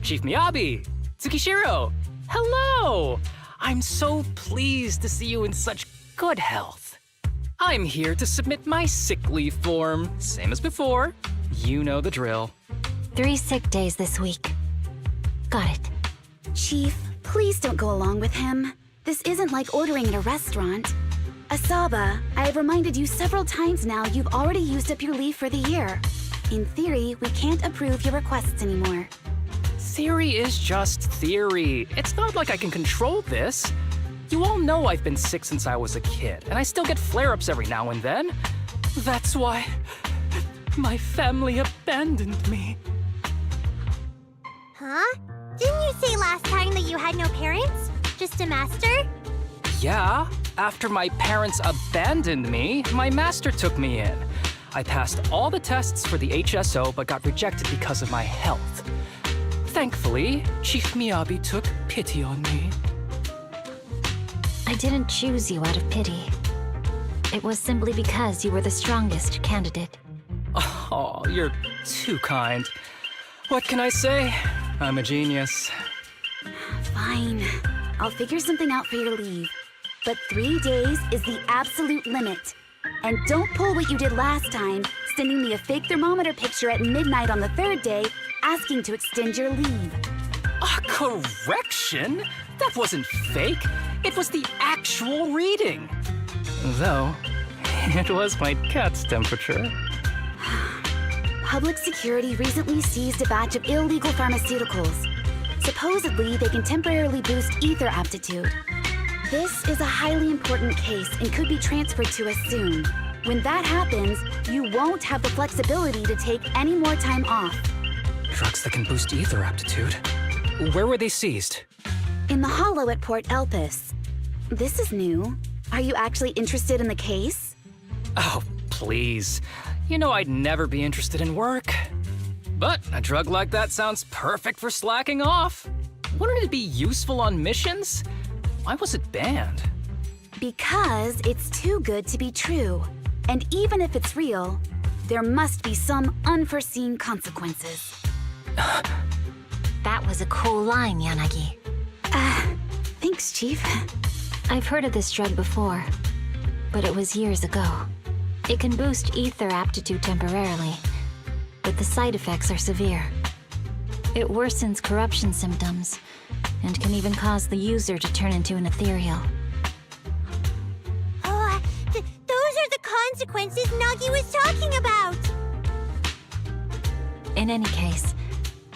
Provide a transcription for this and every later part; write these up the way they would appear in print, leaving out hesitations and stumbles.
Chief Miyabi! Tsukishiro! Hello! I'm so pleased to see you in such good health. I'm here to submit my sick leave form. Same as before. You know the drill. 3 sick days this week. Got it. Chief, please don't go along with him. This isn't like ordering at a restaurant. Asaba, I have reminded you several times now you've already used up your leave for the year. In theory, we can't approve your requests anymore. Theory is just theory. It's not like I can control this. You all know I've been sick since I was a kid, and I still get flare-ups every now and then. That's why my family abandoned me. Huh? Didn't you say last time that you had no parents? Just a master? Yeah, after my parents abandoned me, my master took me in. I passed all the tests for the HSO but got rejected because of my health. Thankfully, Chief Miyabi took pity on me. I didn't choose you out of pity. It was simply because you were the strongest candidate. Oh, you're too kind. What can I say? I'm a genius. Fine. I'll figure something out for your leave. But 3 days is the absolute limit. And don't pull what you did last time, sending me a fake thermometer picture at midnight on the 3rd day, asking to extend your leave. A correction? That wasn't fake. It was the actual reading. Though, it was my cat's temperature. Public security recently seized a batch of illegal pharmaceuticals. Supposedly, they can temporarily boost ether aptitude. This is a highly important case and could be transferred to us soon. When that happens, you won't have the flexibility to take any more time off. Drugs that can boost ether aptitude. Where were they seized? In the hollow at Port Elpis. This is new. Are you actually interested in the case? Oh, please. You know I'd never be interested in work. But a drug like that sounds perfect for slacking off. Wouldn't it be useful on missions? Why was it banned? Because it's too good to be true. And even if it's real, there must be some unforeseen consequences. That was a cool line, Yanagi. Thanks, Chief. I've heard of this drug before, but it was years ago. It can boost ether aptitude temporarily, but the side effects are severe. It worsens corruption symptoms, and can even cause the user to turn into an Ethereal. Oh, those are the consequences Nagi was talking about! In any case,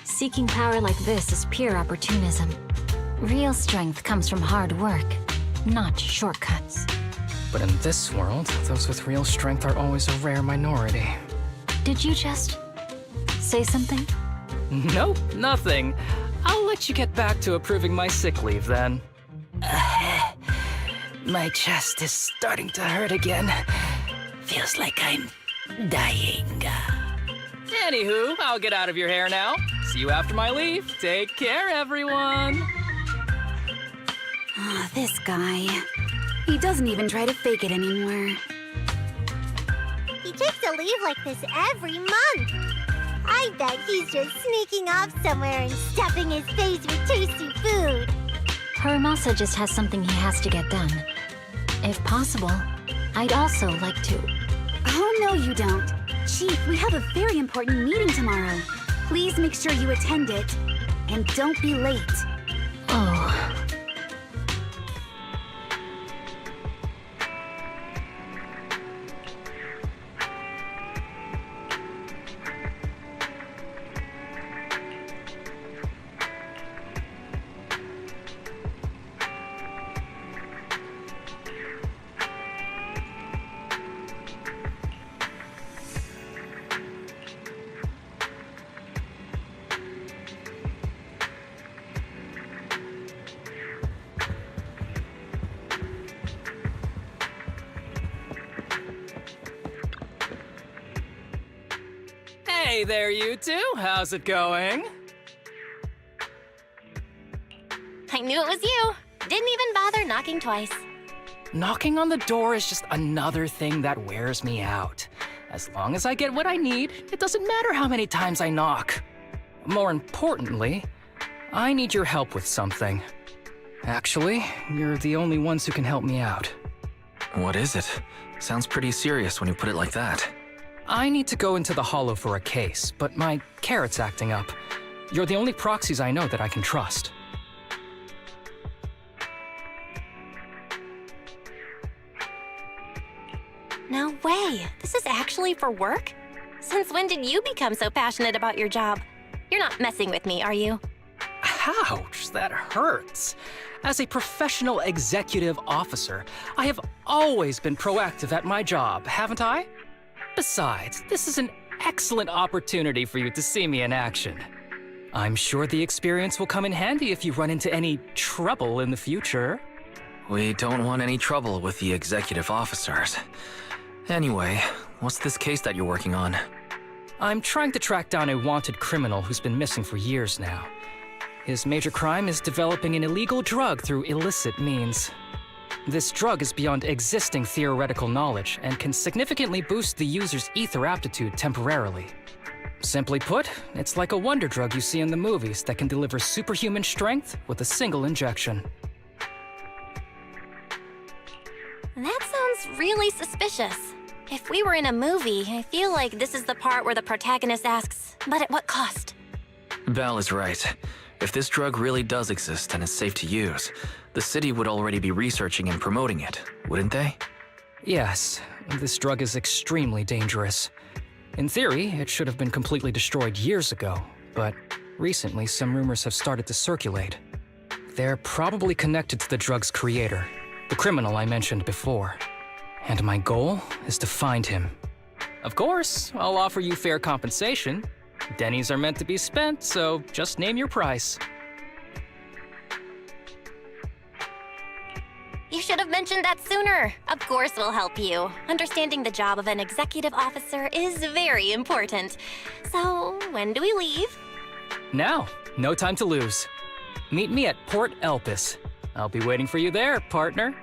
seeking power like this is pure opportunism. Real strength comes from hard work, not shortcuts. But in this world, those with real strength are always a rare minority. Did you just say something? Nope, nothing. I'll let you get back to approving my sick leave then. My chest is starting to hurt again. Feels like I'm dying. Anywho, I'll get out of your hair now. See you after my leave. Take care, everyone. This guy. He doesn't even try to fake it anymore. He takes a leave like this every month. I bet he's just sneaking off somewhere and stuffing his face with tasty food. Harumasa just has something he has to get done. If possible, I'd also like to... Oh, no, you don't. Chief, we have a very important meeting tomorrow. Please make sure you attend it. And don't be late. Oh... Hey there, you two. How's it going? I knew it was you. Didn't even bother knocking twice. Knocking on the door is just another thing that wears me out. As long as I get what I need, it doesn't matter how many times I knock. More importantly, I need your help with something. Actually, you're the only ones who can help me out. What is it? Sounds pretty serious when you put it like that. I need to go into the Hollow for a case, but my carrot's acting up. You're the only proxies I know that I can trust. No way. This is actually for work? Since when did you become so passionate about your job? You're not messing with me, are you? Ouch, that hurts. As a professional executive officer, I have always been proactive at my job, haven't I? Besides, this is an excellent opportunity for you to see me in action. I'm sure the experience will come in handy if you run into any trouble in the future. We don't want any trouble with the executive officers. Anyway, what's this case that you're working on? I'm trying to track down a wanted criminal who's been missing for years now. His major crime is developing an illegal drug through illicit means. This drug is beyond existing theoretical knowledge and can significantly boost the user's ether aptitude temporarily. Simply put, it's like a wonder drug you see in the movies that can deliver superhuman strength with a single injection. That sounds really suspicious. If we were in a movie, I feel like this is the part where the protagonist asks, but at what cost? Belle is right. If this drug really does exist and is safe to use, the city would already be researching and promoting it, wouldn't they? Yes, this drug is extremely dangerous. In theory, it should have been completely destroyed years ago, but recently some rumors have started to circulate. They're probably connected to the drug's creator, the criminal I mentioned before. And my goal is to find him. Of course, I'll offer you fair compensation. Dennies are meant to be spent, so just name your price. You should have mentioned that sooner. Of course we'll help you. Understanding the job of an executive officer is very important. So, when do we leave? Now, no time to lose. Meet me at Port Elpis. I'll be waiting for you there, partner.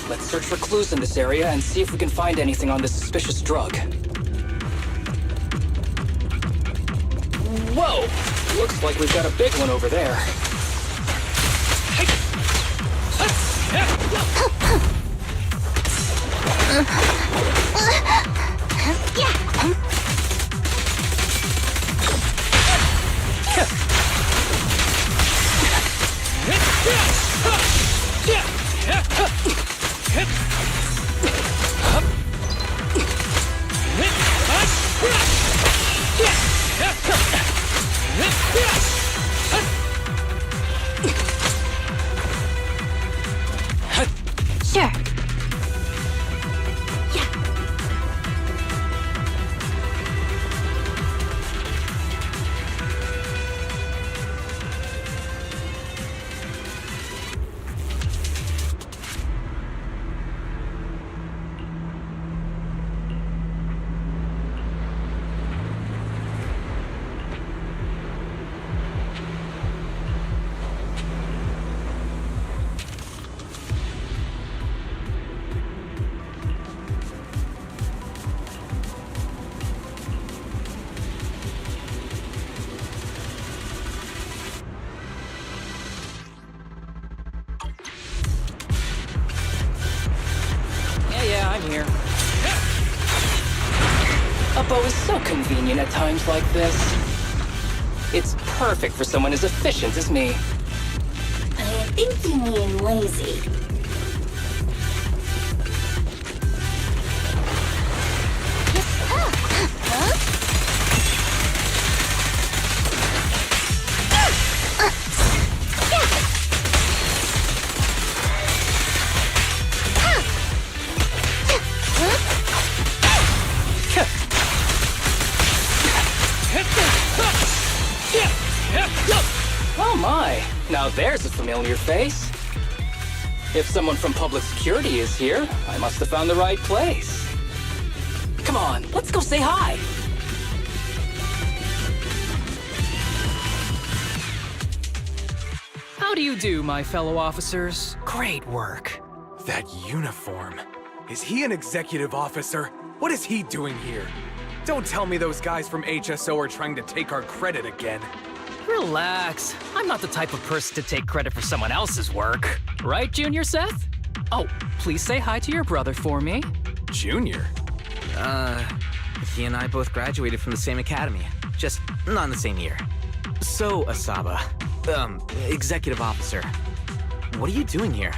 Let's search for clues in this area and see if we can find anything on this suspicious drug. Whoa! Looks like we've got a big one over there. Sure. Yeah, I'm here. A bow is so convenient at times like this. It's perfect for someone as efficient as me. I think you mean lazy. familiar face. If someone from public security is here, I must have found the right place. Come on, let's go say hi. How do you do, my fellow officers? Great work. That uniform. Is he an executive officer? What is he doing here? Don't tell me those guys from HSO are trying to take our credit again. Relax. I'm not the type of person to take credit for someone else's work. Right, Junior Seth? Oh, please say hi to your brother for me. Junior? He and I both graduated from the same academy. Just not in the same year. So, Asaba, executive officer, what are you doing here?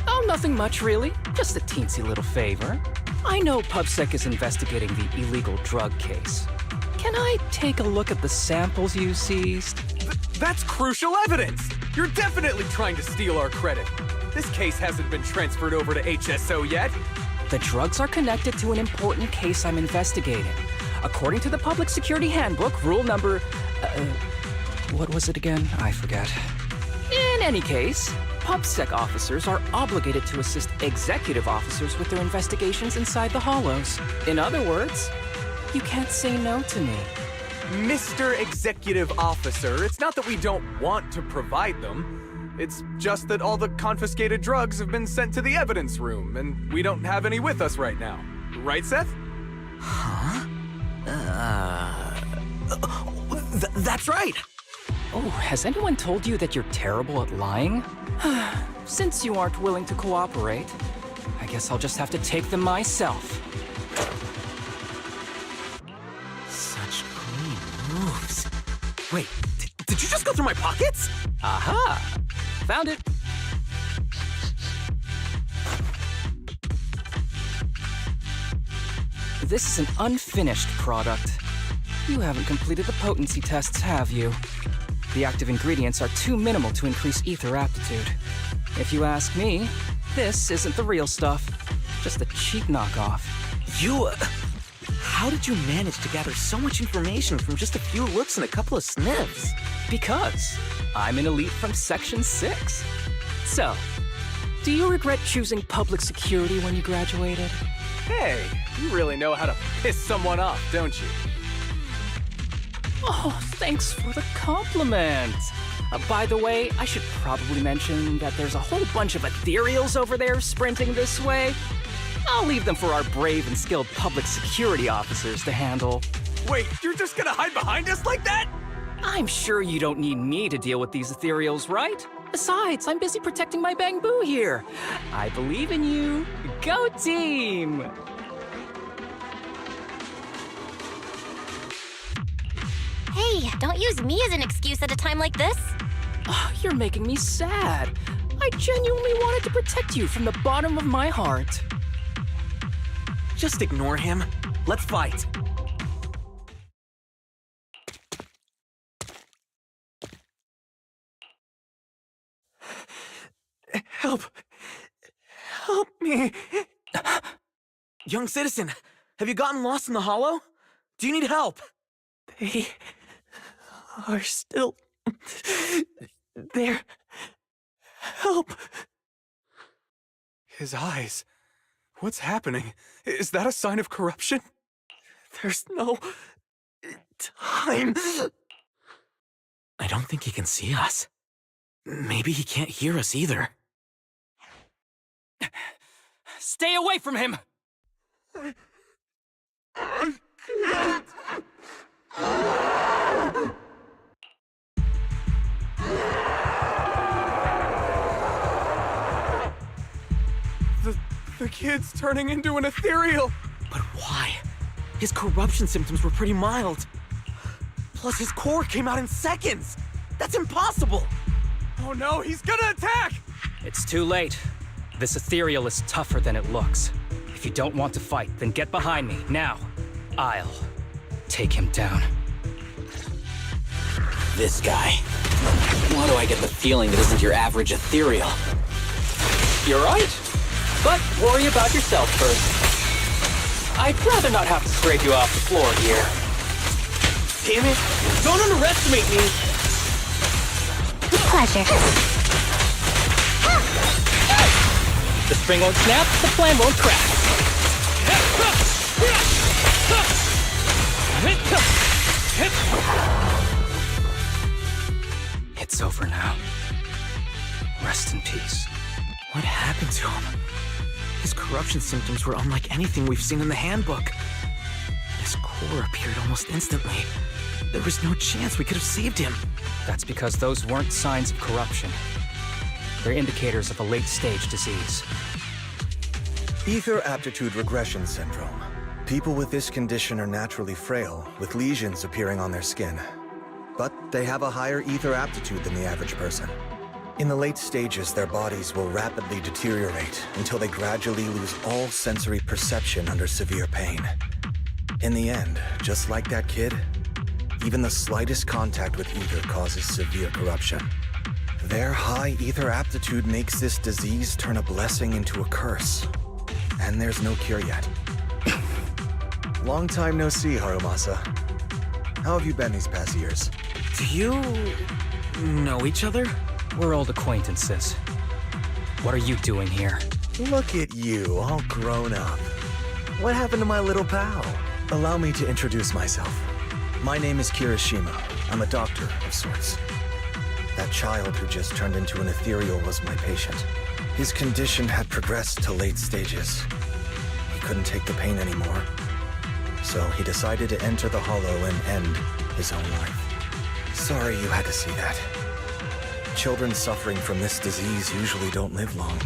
Oh, nothing much, really. Just a teensy little favor. I know PubSec is investigating the illegal drug case. Can I take a look at the samples you seized? That's crucial evidence! You're definitely trying to steal our credit. This case hasn't been transferred over to HSO yet. The drugs are connected to an important case I'm investigating. According to the Public Security Handbook, rule number... what was it again? I forget. In any case, PubSec officers are obligated to assist executive officers with their investigations inside the Hollows. In other words, you can't say no to me. Mr. Executive Officer, it's not that we don't want to provide them. It's just that all the confiscated drugs have been sent to the evidence room, and we don't have any with us right now. Right, Seth? Huh? That's right! Oh, has anyone told you that you're terrible at lying? Since you aren't willing to cooperate, I guess I'll just have to take them myself. Such clean moves. Wait, did you just go through my pockets? Aha! Found it! This is an unfinished product. You haven't completed the potency tests, have you? The active ingredients are too minimal to increase ether aptitude. If you ask me, this isn't the real stuff. Just a cheap knockoff. How did you manage to gather so much information from just a few looks and a couple of sniffs? Because I'm an elite from Section 6. So, do you regret choosing public security when you graduated? Hey, you really know how to piss someone off, don't you? Oh, thanks for the compliment. By the way, I should probably mention that there's a whole bunch of Ethereals over there sprinting this way. I'll leave them for our brave and skilled public security officers to handle. Wait, you're just gonna hide behind us like that? I'm sure you don't need me to deal with these Ethereals, right? Besides, I'm busy protecting my Bangboo here. I believe in you. Go team! Hey, don't use me as an excuse at a time like this. Oh, you're making me sad. I genuinely wanted to protect you from the bottom of my heart. Just ignore him. Let's fight. Help! Help me! Young citizen, have you gotten lost in the hollow? Do you need help? They are still there. Help! His eyes. What's happening? Is that a sign of corruption? There's no time. I don't think he can see us. Maybe he can't hear us either. Stay away from him! I can't. The kid's turning into an ethereal. But why? His corruption symptoms were pretty mild. Plus his core came out in seconds. That's impossible. Oh no, he's gonna attack! It's too late. This ethereal is tougher than it looks. If you don't want to fight, then get behind me, now. I'll take him down. This guy. Why do I get the feeling that isn't your average ethereal? You're right. But worry about yourself first. I'd rather not have to scrape you off the floor here. Damn it! Don't underestimate me! With pleasure. The spring won't snap, the plan won't crack. It's over now. Rest in peace. What happened to him? His corruption symptoms were unlike anything we've seen in the handbook. His core appeared almost instantly. There was no chance we could have saved him. That's because those weren't signs of corruption. They're indicators of a late-stage disease. Ether aptitude regression syndrome. People with this condition are naturally frail, with lesions appearing on their skin. But they have a higher ether aptitude than the average person. In the late stages, their bodies will rapidly deteriorate until they gradually lose all sensory perception under severe pain. In the end, just like that kid, even the slightest contact with ether causes severe corruption. Their high ether aptitude makes this disease turn a blessing into a curse. And there's no cure yet. Long time no see, Harumasa. How have you been these past years? Do you know each other? We're old acquaintances. What are you doing here? Look at you, all grown up. What happened to my little pal? Allow me to introduce myself. My name is Kirishima. I'm a doctor of sorts. That child who just turned into an Ethereal was my patient. His condition had progressed to late stages. He couldn't take the pain anymore. So he decided to enter the Hollow and end his own life. Sorry you had to see that. Children suffering from this disease usually don't live long.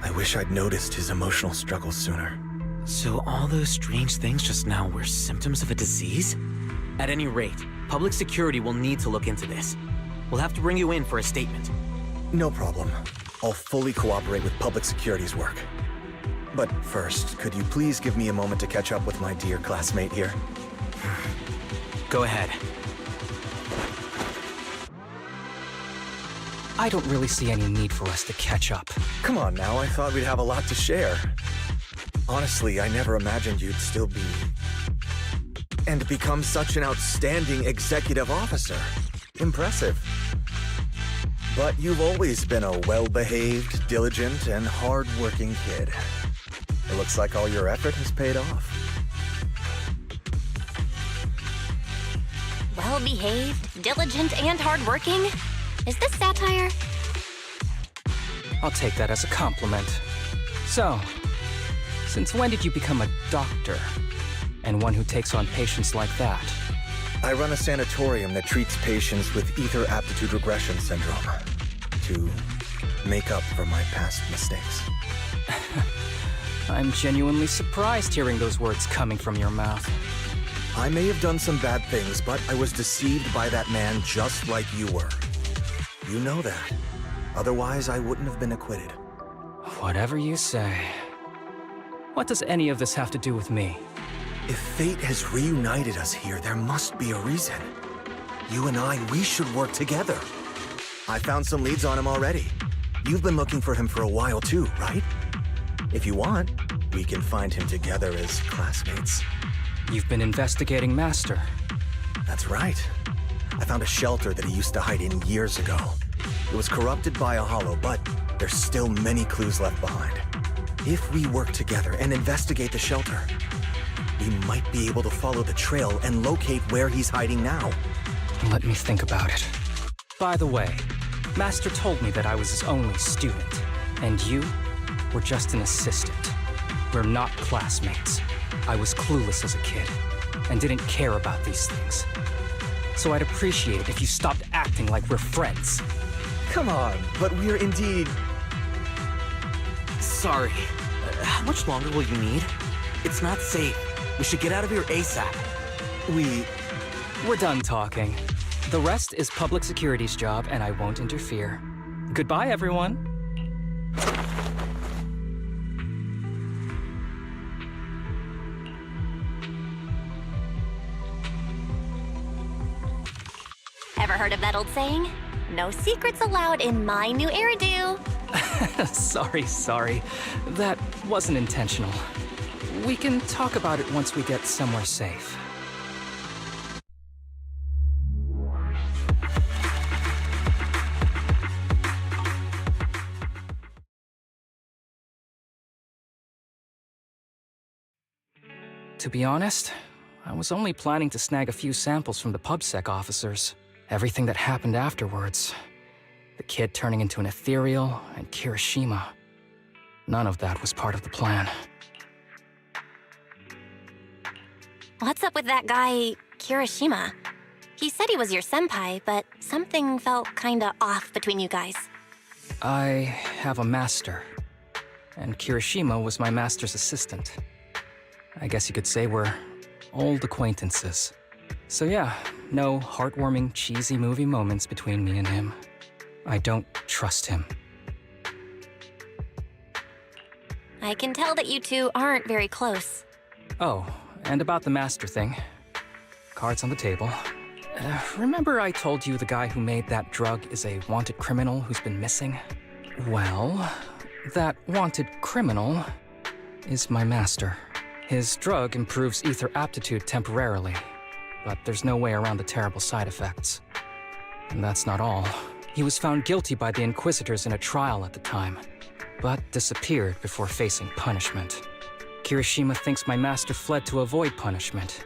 I wish I'd noticed his emotional struggles sooner. So all those strange things just now were symptoms of a disease? At any rate, public security will need to look into this. We'll have to bring you in for a statement. No problem. I'll fully cooperate with public security's work. But first, could you please give me a moment to catch up with my dear classmate here? Go ahead. I don't really see any need for us to catch up. Come on now, I thought we'd have a lot to share. Honestly, I never imagined you'd still be... and become such an outstanding executive officer. Impressive. But you've always been a well-behaved, diligent, and hard-working kid. It looks like all your effort has paid off. Well-behaved, diligent, and hardworking? Is this satire? I'll take that as a compliment. So, since when did you become a doctor? And one who takes on patients like that? I run a sanatorium that treats patients with ether aptitude regression syndrome. To make up for my past mistakes. I'm genuinely surprised hearing those words coming from your mouth. I may have done some bad things, but I was deceived by that man just like you were. You know that. Otherwise, I wouldn't have been acquitted. Whatever you say. What does any of this have to do with me? If fate has reunited us here, there must be a reason. You and I, we should work together. I found some leads on him already. You've been looking for him for a while too, right? If you want, we can find him together as classmates. You've been investigating Master. That's right. I found a shelter that he used to hide in years ago. It was corrupted by a hollow, but there's still many clues left behind. If we work together and investigate the shelter, we might be able to follow the trail and locate where he's hiding now. Let me think about it. By the way, Master told me that I was his only student, and you were just an assistant. We're not classmates. I was clueless as a kid, and didn't care about these things. So I'd appreciate it if you stopped acting like we're friends. Come on, but we're indeed... Sorry. How much longer will you need? It's not safe. We should get out of here ASAP. We're done talking. The rest is public security's job, and I won't interfere. Goodbye, everyone. Ever heard of that old saying? No secrets allowed in my new hairdo. Sorry. That wasn't intentional. We can talk about it once we get somewhere safe. To be honest, I was only planning to snag a few samples from the PubSec officers. Everything that happened afterwards. The kid turning into an Ethereal, and Kirishima. None of that was part of the plan. What's up with that guy, Kirishima? He said he was your senpai, but something felt kinda off between you guys. I have a master, and Kirishima was my master's assistant. I guess you could say we're old acquaintances. So yeah, no heartwarming, cheesy movie moments between me and him. I don't trust him. I can tell that you two aren't very close. Oh, and about the master thing. Cards on the table. Remember I told you the guy who made that drug is a wanted criminal who's been missing? Well, that wanted criminal is my master. His drug improves ether aptitude temporarily, but there's no way around the terrible side effects. And that's not all. He was found guilty by the Inquisitors in a trial at the time, but disappeared before facing punishment. Kirishima thinks my master fled to avoid punishment.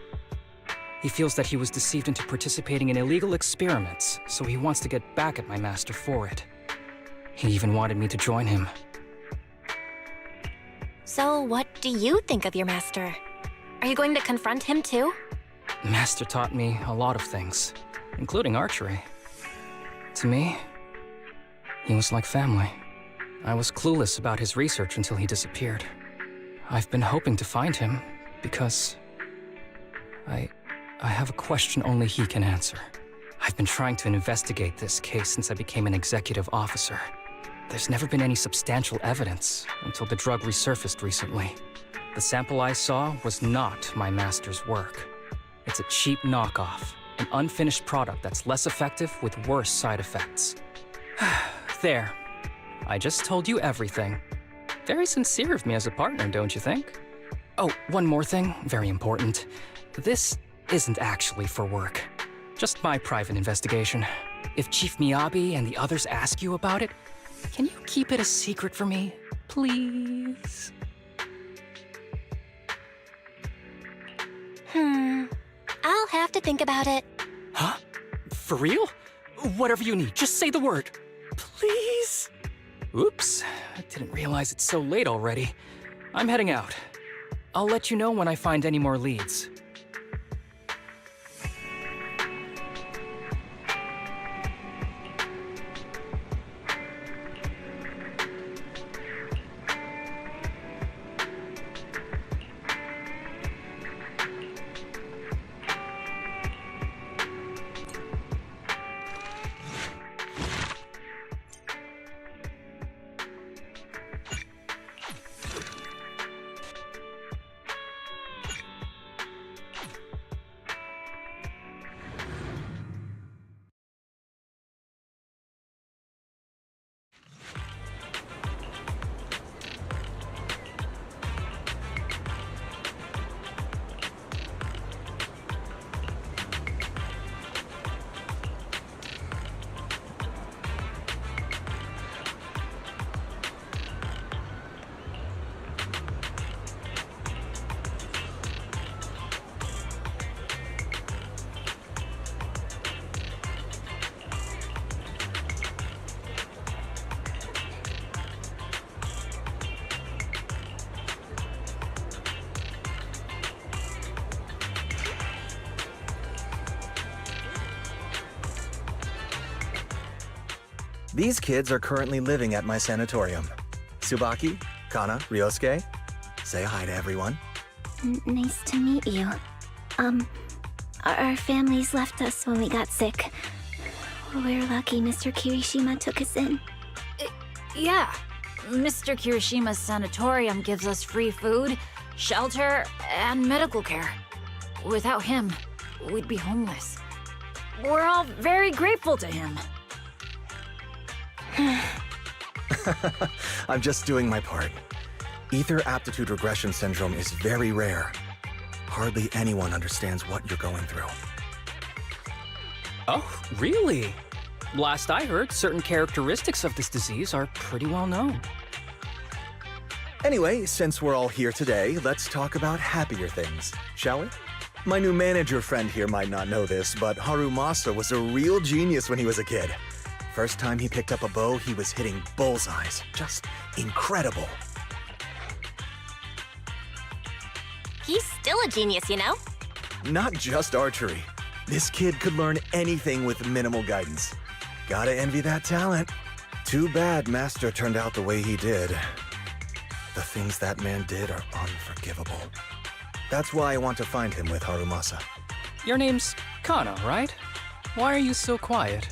He feels that he was deceived into participating in illegal experiments, so he wants to get back at my master for it. He even wanted me to join him. So what do you think of your master? Are you going to confront him too? Master taught me a lot of things, including archery. To me, he was like family. I was clueless about his research until he disappeared. I've been hoping to find him because I have a question only he can answer. I've been trying to investigate this case since I became an executive officer. There's never been any substantial evidence until the drug resurfaced recently. The sample I saw was not my master's work. It's a cheap knockoff, an unfinished product that's less effective with worse side effects. There. I just told you everything. Very sincere of me as a partner, don't you think? Oh, one more thing, very important. This isn't actually for work. Just my private investigation. If Chief Miyabi and the others ask you about it, can you keep it a secret for me, please? I'll have to think about it. Huh? For real? Whatever you need, just say the word. Please? Oops, I didn't realize it's so late already. I'm heading out. I'll let you know when I find any more leads. These kids are currently living at my sanatorium. Tsubaki, Kana, Ryosuke, say hi to everyone. Nice to meet you. Our families left us when we got sick. We're lucky Mr. Kirishima took us in. Yeah. Mr. Kirishima's sanatorium gives us free food, shelter, and medical care. Without him, we'd be homeless. We're all very grateful to him. I'm just doing my part. Ether aptitude regression syndrome is very rare. Hardly anyone understands what you're going through. Oh, really? Last I heard, certain characteristics of this disease are pretty well known. Anyway, since we're all here today, let's talk about happier things, shall we? My new manager friend here might not know this, but Harumasa was a real genius when he was a kid. First time he picked up a bow, he was hitting bullseyes. Just incredible. He's still a genius, you know? Not just archery. This kid could learn anything with minimal guidance. Gotta envy that talent. Too bad Master turned out the way he did. The things that man did are unforgivable. That's why I want to find him with Harumasa. Your name's Kana, right? Why are you so quiet?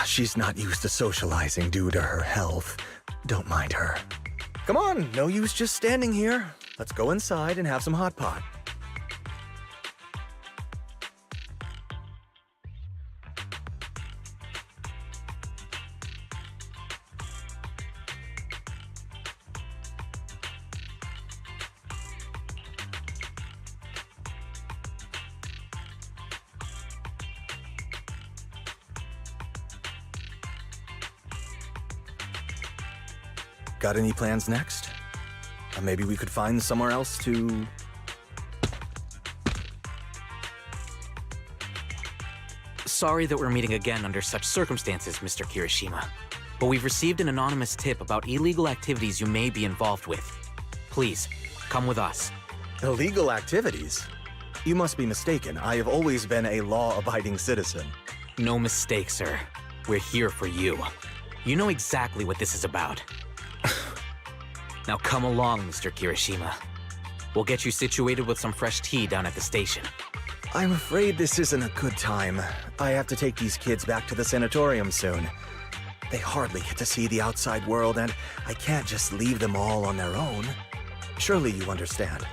She's not used to socializing due to her health. Don't mind her. Come on, no use just standing here. Let's go inside and have some hot pot. Got any plans next? Maybe we could find somewhere else to... Sorry that we're meeting again under such circumstances, Mr. Kirishima. But we've received an anonymous tip about illegal activities you may be involved with. Please, come with us. Illegal activities? You must be mistaken. I have always been a law-abiding citizen. No mistake, sir. We're here for you. You know exactly what this is about. Now come along, Mr. Kirishima. We'll get you situated with some fresh tea down at the station. I'm afraid this isn't a good time. I have to take these kids back to the sanatorium soon. They hardly get to see the outside world, and I can't just leave them all on their own. Surely you understand.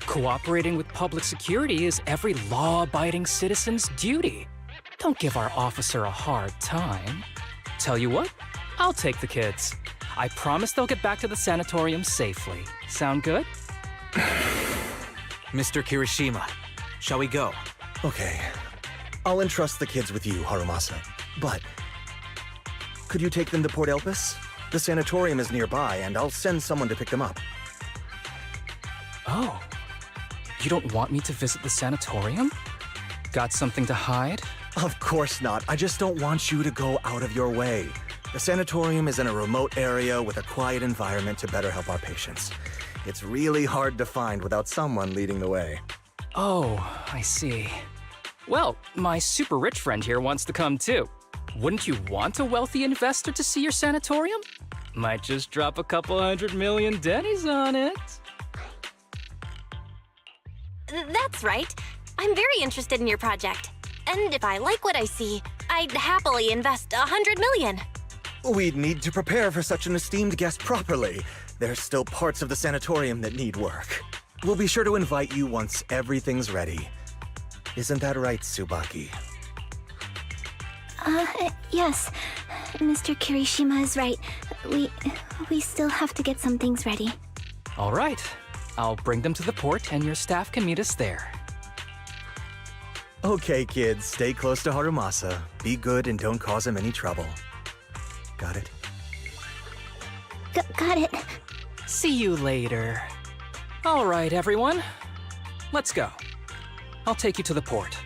Cooperating with public security is every law-abiding citizen's duty. Don't give our officer a hard time. Tell you what, I'll take the kids. I promise they'll get back to the sanatorium safely. Sound good? Mr. Kirishima, shall we go? Okay. I'll entrust the kids with you, Harumasa. But could you take them to Port Elpis? The sanatorium is nearby, and I'll send someone to pick them up. Oh. You don't want me to visit the sanatorium? Got something to hide? Of course not. I just don't want you to go out of your way. The sanatorium is in a remote area with a quiet environment to better help our patients. It's really hard to find without someone leading the way. Oh, I see. Well, my super rich friend here wants to come too. Wouldn't you want a wealthy investor to see your sanatorium? Might just drop a couple $100 million dennies on it. That's right. I'm very interested in your project. And if I like what I see, I'd happily invest $100 million. We'd need to prepare for such an esteemed guest properly. There's still parts of the sanatorium that need work. We'll be sure to invite you once everything's ready. Isn't that right, Tsubaki? Yes. Mr. Kirishima is right. We still have to get some things ready. All right. I'll bring them to the port and your staff can meet us there. Okay, kids, stay close to Harumasa. Be good and don't cause him any trouble. Got it? Got it. See you later. All right, everyone. Let's go. I'll take you to the port.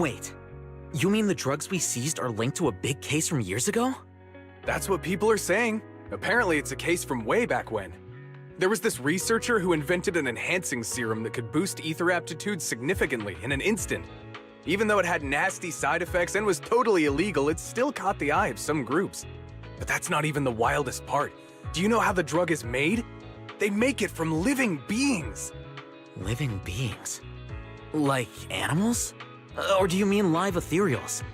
Wait, you mean the drugs we seized are linked to a big case from years ago? That's what people are saying. Apparently it's a case from way back when. There was this researcher who invented an enhancing serum that could boost ether aptitude significantly in an instant. Even though it had nasty side effects and was totally illegal, it still caught the eye of some groups. But that's not even the wildest part. Do you know how the drug is made? They make it from living beings. Living beings? Like animals? Or do you mean live ethereals?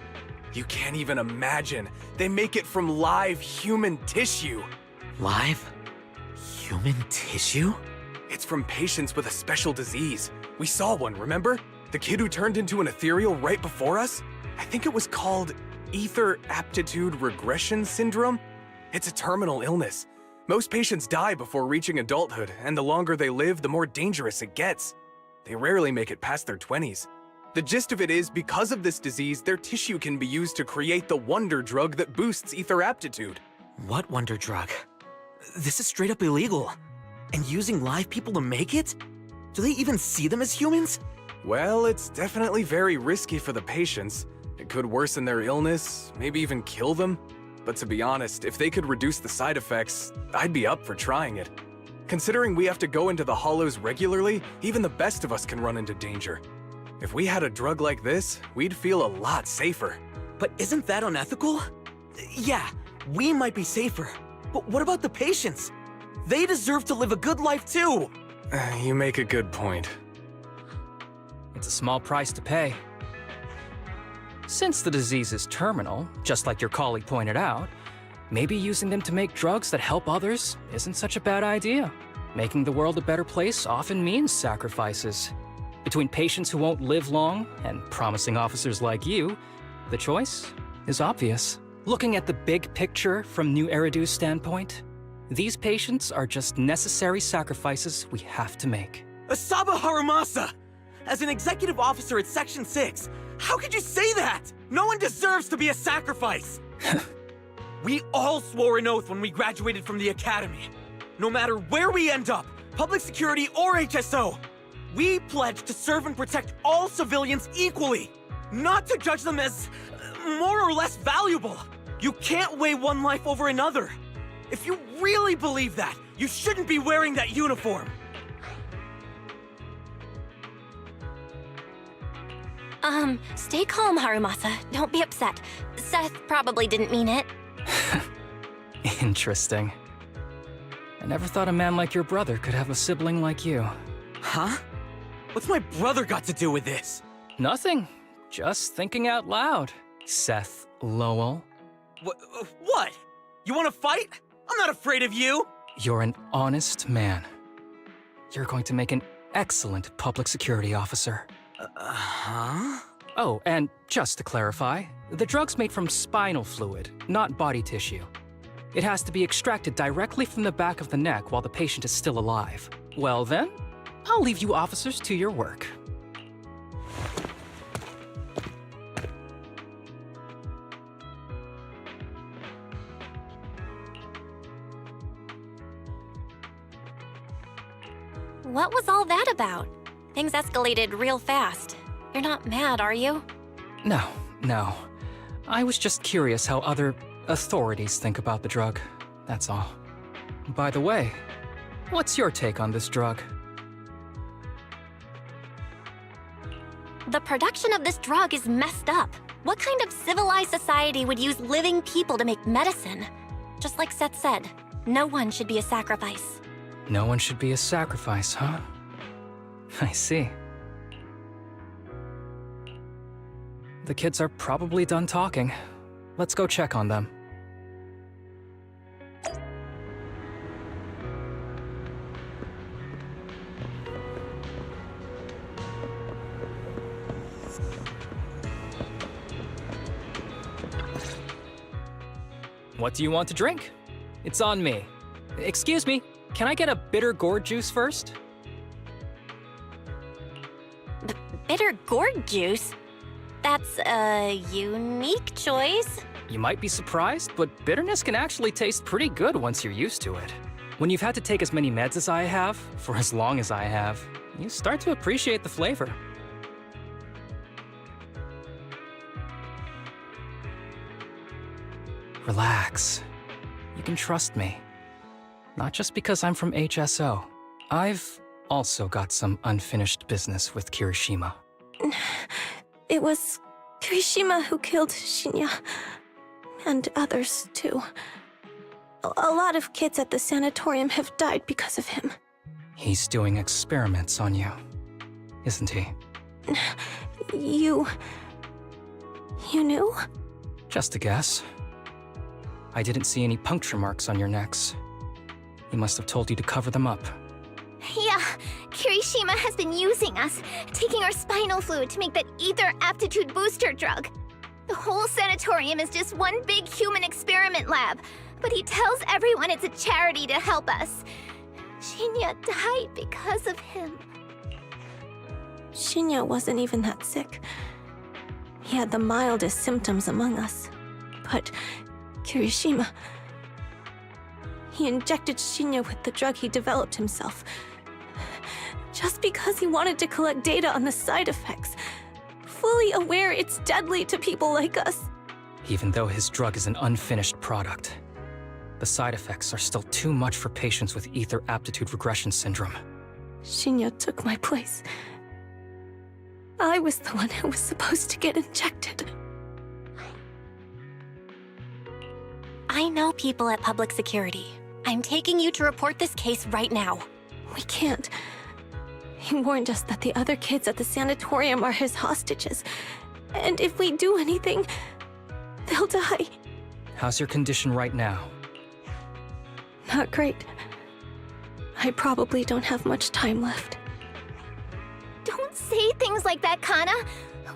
You can't even imagine. They make it from live human tissue. Live? Human tissue? It's from patients with a special disease. We saw one, remember? The kid who turned into an ethereal right before us? I think it was called Ether Aptitude Regression Syndrome. It's a terminal illness. Most patients die before reaching adulthood, and the longer they live, the more dangerous it gets. They rarely make it past their 20s. The gist of it is, because of this disease, their tissue can be used to create the wonder drug that boosts ether aptitude. What wonder drug? This is straight up illegal. And using live people to make it? Do they even see them as humans? Well, it's definitely very risky for the patients. It could worsen their illness, maybe even kill them. But to be honest, if they could reduce the side effects, I'd be up for trying it. Considering we have to go into the hollows regularly, even the best of us can run into danger. If we had a drug like this, we'd feel a lot safer. But isn't that unethical? Yeah, we might be safer. But what about the patients? They deserve to live a good life too! You make a good point. It's a small price to pay. Since the disease is terminal, just like your colleague pointed out, maybe using them to make drugs that help others isn't such a bad idea. Making the world a better place often means sacrifices. Between patients who won't live long and promising officers like you, the choice is obvious. Looking at the big picture from New Eridu's standpoint, these patients are just necessary sacrifices we have to make. Asaba Harumasa! As an executive officer at Section 6, how could you say that? No one deserves to be a sacrifice! We all swore an oath when we graduated from the academy. No matter where we end up, public security or HSO, we pledge to serve and protect all civilians equally, not to judge them as more or less valuable. You can't weigh one life over another. If you really believe that, you shouldn't be wearing that uniform. Stay calm, Harumasa. Don't be upset. Seth probably didn't mean it. Interesting. I never thought a man like your brother could have a sibling like you. Huh? What's my brother got to do with this? Nothing. Just thinking out loud. Seth Lowell. What? You want to fight? I'm not afraid of you! You're an honest man. You're going to make an excellent public security officer. Huh? Oh, and just to clarify, the drug's made from spinal fluid, not body tissue. It has to be extracted directly from the back of the neck while the patient is still alive. Well then, I'll leave you officers to your work. What was all that about? Things escalated real fast. You're not mad, are you? No. I was just curious how other authorities think about the drug. That's all. By the way, what's your take on this drug? The production of this drug is messed up. What kind of civilized society would use living people to make medicine? Just like Seth said, no one should be a sacrifice. No one should be a sacrifice, huh? I see. The kids are probably done talking. Let's go check on them. What do you want to drink? It's on me. Excuse me, can I get a bitter gourd juice first? Bitter gourd juice? That's a unique choice. You might be surprised, but bitterness can actually taste pretty good once you're used to it. When you've had to take as many meds as I have, for as long as I have, you start to appreciate the flavor. Relax. You can trust me. Not just because I'm from HSO. I've also got some unfinished business with Kirishima. It was Kirishima who killed Shinya. And others, too. A lot of kids at the sanatorium have died because of him. He's doing experiments on you, isn't he? You knew? Just a guess. I didn't see any puncture marks on your necks. He must have told you to cover them up. Yeah, Kirishima has been using us, taking our spinal fluid to make that ether aptitude booster drug. The whole sanatorium is just one big human experiment lab, but he tells everyone it's a charity to help us. Shinya died because of him. Shinya wasn't even that sick. He had the mildest symptoms among us. But Kirishima... He injected Shinya with the drug he developed himself. Just because he wanted to collect data on the side effects. Fully aware it's deadly to people like us. Even though his drug is an unfinished product, the side effects are still too much for patients with ether aptitude regression syndrome. Shinya took my place. I was the one who was supposed to get injected. I know people at public security. I'm taking you to report this case right now. We can't. He warned us that the other kids at the sanatorium are his hostages. And if we do anything, they'll die. How's your condition right now? Not great. I probably don't have much time left. Don't say things like that, Kana.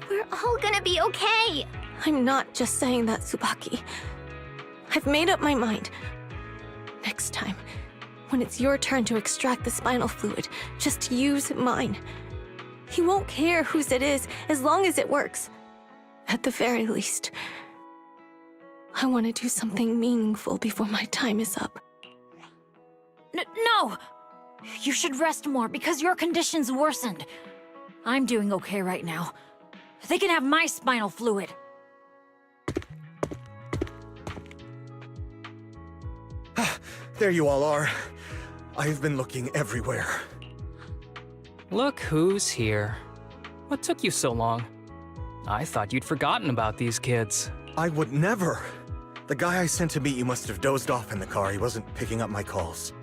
We're all gonna be okay. I'm not just saying that, Tsubaki. I've made up my mind. Next time, when it's your turn to extract the spinal fluid, just use mine. He won't care whose it is, as long as it works. At the very least, I want to do something meaningful before my time is up. No! You should rest more because your condition's worsened. I'm doing okay right now. They can have my spinal fluid. There you all are. I've been looking everywhere. Look who's here. What took you so long? I thought you'd forgotten about these kids. I would never. The guy I sent to meet you must have dozed off in the car. He wasn't picking up my calls.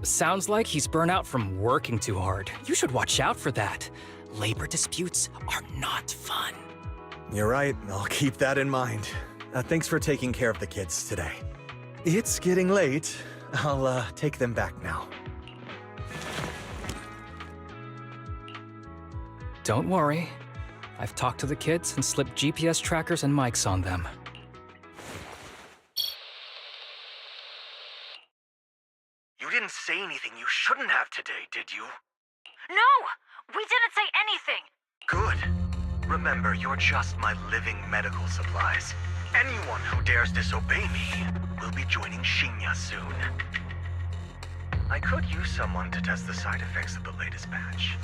Sounds like he's burnt out from working too hard. You should watch out for that. Labor disputes are not fun. You're right. I'll keep that in mind. Thanks for taking care of the kids today. It's getting late. I'll take them back now. Don't worry. I've talked to the kids and slipped GPS trackers and mics on them. You didn't say anything you shouldn't have today, did you? No! We didn't say anything! Good. Remember, you're just my living medical supplies. Anyone who dares disobey me will be joining Shinya soon. I could use someone to test the side effects of the latest batch.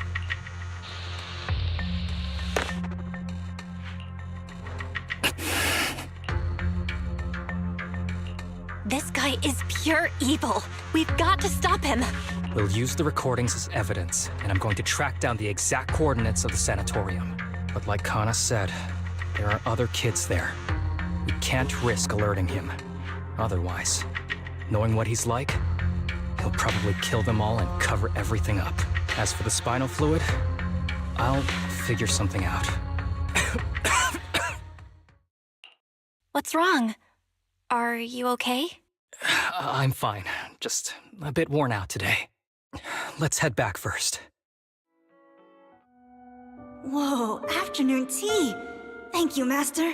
This guy is pure evil. We've got to stop him. We'll use the recordings as evidence, and I'm going to track down the exact coordinates of the sanatorium. But like Kana said, there are other kids there. We can't risk alerting him. Otherwise, knowing what he's like, he'll probably kill them all and cover everything up. As for the spinal fluid, I'll figure something out. What's wrong? Are you okay? I'm fine. Just a bit worn out today. Let's head back first. Whoa, afternoon tea! Thank you, Master.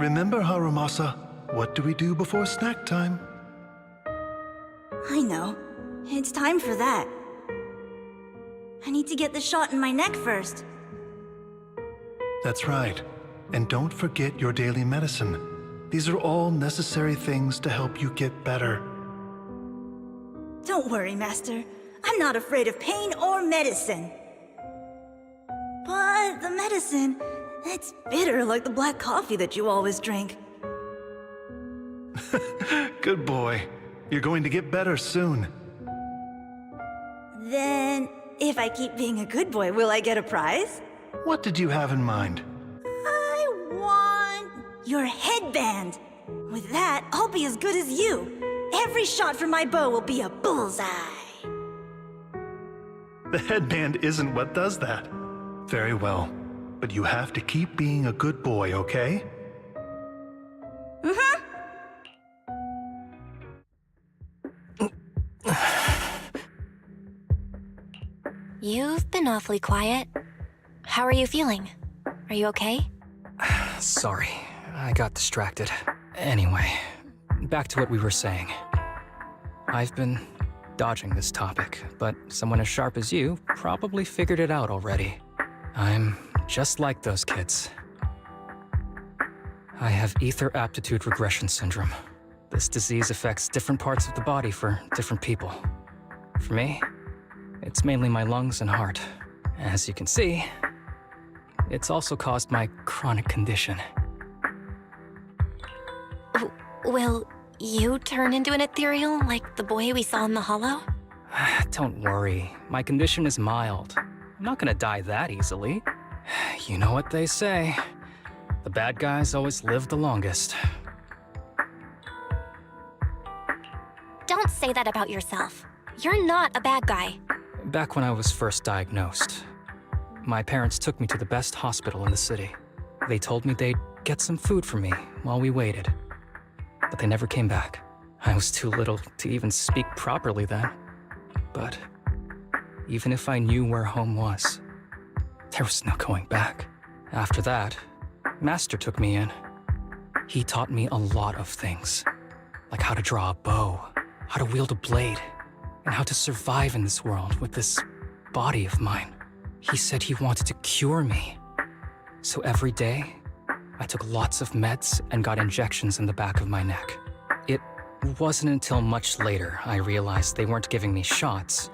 Remember, Harumasa, what do we do before snack time? I know. It's time for that. I need to get the shot in my neck first. That's right. And don't forget your daily medicine. These are all necessary things to help you get better. Don't worry, Master. I'm not afraid of pain or medicine. But But the medicine, it's bitter like the black coffee that you always drink. Good boy. You're going to get better soon. Then, if I keep being a good boy, will I get a prize? What did you have in mind? I want your headband. With that, I'll be as good as you. Every shot from my bow will be a bullseye. The headband isn't what does that. Very well. But you have to keep being a good boy, okay? Mm-hmm. You've been awfully quiet. How are you feeling? Are you okay? Sorry, I got distracted. Anyway, back to what we were saying. I've been dodging this topic, but someone as sharp as you probably figured it out already. I'm just like those kids. I have ether aptitude regression syndrome. This disease affects different parts of the body for different people. For me, it's mainly my lungs and heart. As you can see, it's also caused my chronic condition. Will you turn into an ethereal like the boy we saw in the hollow? Don't worry, my condition is mild. I'm not gonna die that easily. You know what they say. The bad guys always live the longest. Don't say that about yourself. You're not a bad guy. Back when I was first diagnosed, my parents took me to the best hospital in the city. They told me they'd get some food for me while we waited. But they never came back. I was too little to even speak properly then. But even if I knew where home was, there was no going back. After that, Master took me in. He taught me a lot of things, like how to draw a bow, how to wield a blade, and how to survive in this world with this body of mine. He said he wanted to cure me. So every day, I took lots of meds and got injections in the back of my neck. It wasn't until much later I realized they weren't giving me shots,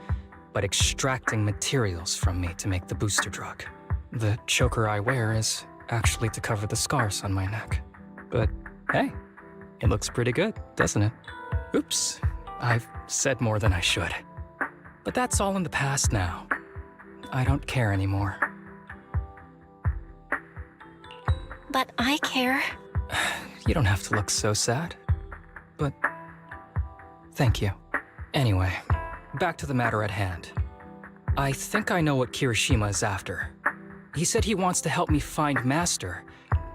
but extracting materials from me to make the booster drug. The choker I wear is actually to cover the scars on my neck. But hey, it looks pretty good, doesn't it? Oops, I've said more than I should. But that's all in the past now. I don't care anymore. But I care. You don't have to look so sad. But thank you. Anyway, back to the matter at hand. I think I know what Kirishima is after. He said he wants to help me find Master,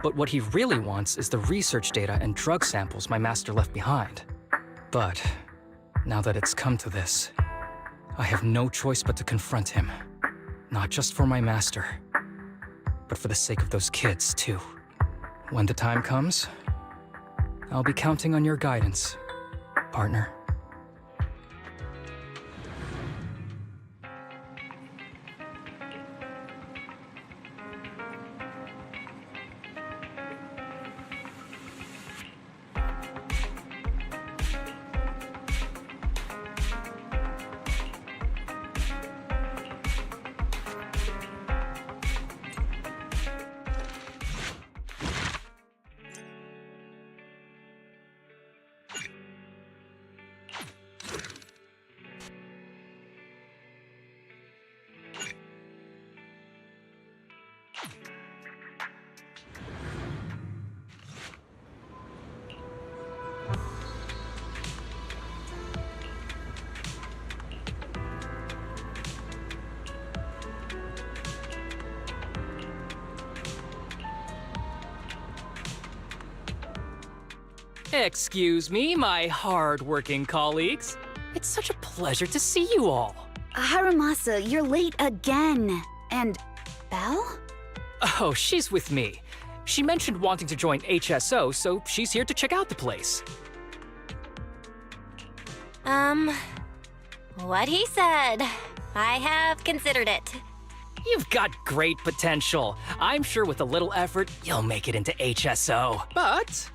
but what he really wants is the research data and drug samples my master left behind. But now that it's come to this, I have no choice but to confront him. Not just for my master, but for the sake of those kids, too. When the time comes, I'll be counting on your guidance, partner. Excuse me, my hard-working colleagues. It's such a pleasure to see you all. Harumasa, you're late again. And Belle? Oh, she's with me. She mentioned wanting to join HSO, so she's here to check out the place. What he said. I have considered it. You've got great potential. I'm sure with a little effort, you'll make it into HSO. But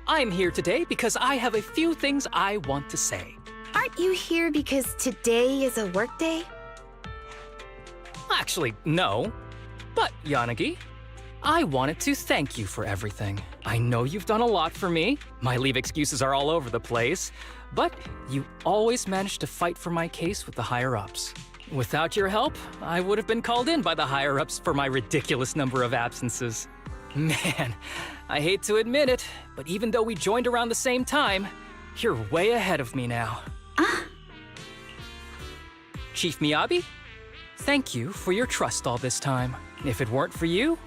I'm here today because I have a few things I want to say. Aren't you here because today is a work day? Actually, no. But, Yanagi, I wanted to thank you for everything. I know you've done a lot for me. My leave excuses are all over the place. But you always managed to fight for my case with the higher-ups. Without your help, I would have been called in by the higher-ups for my ridiculous number of absences. Man, I hate to admit it, but even though we joined around the same time, you're way ahead of me now. Chief Miyabi, thank you for your trust all this time. If it weren't for you,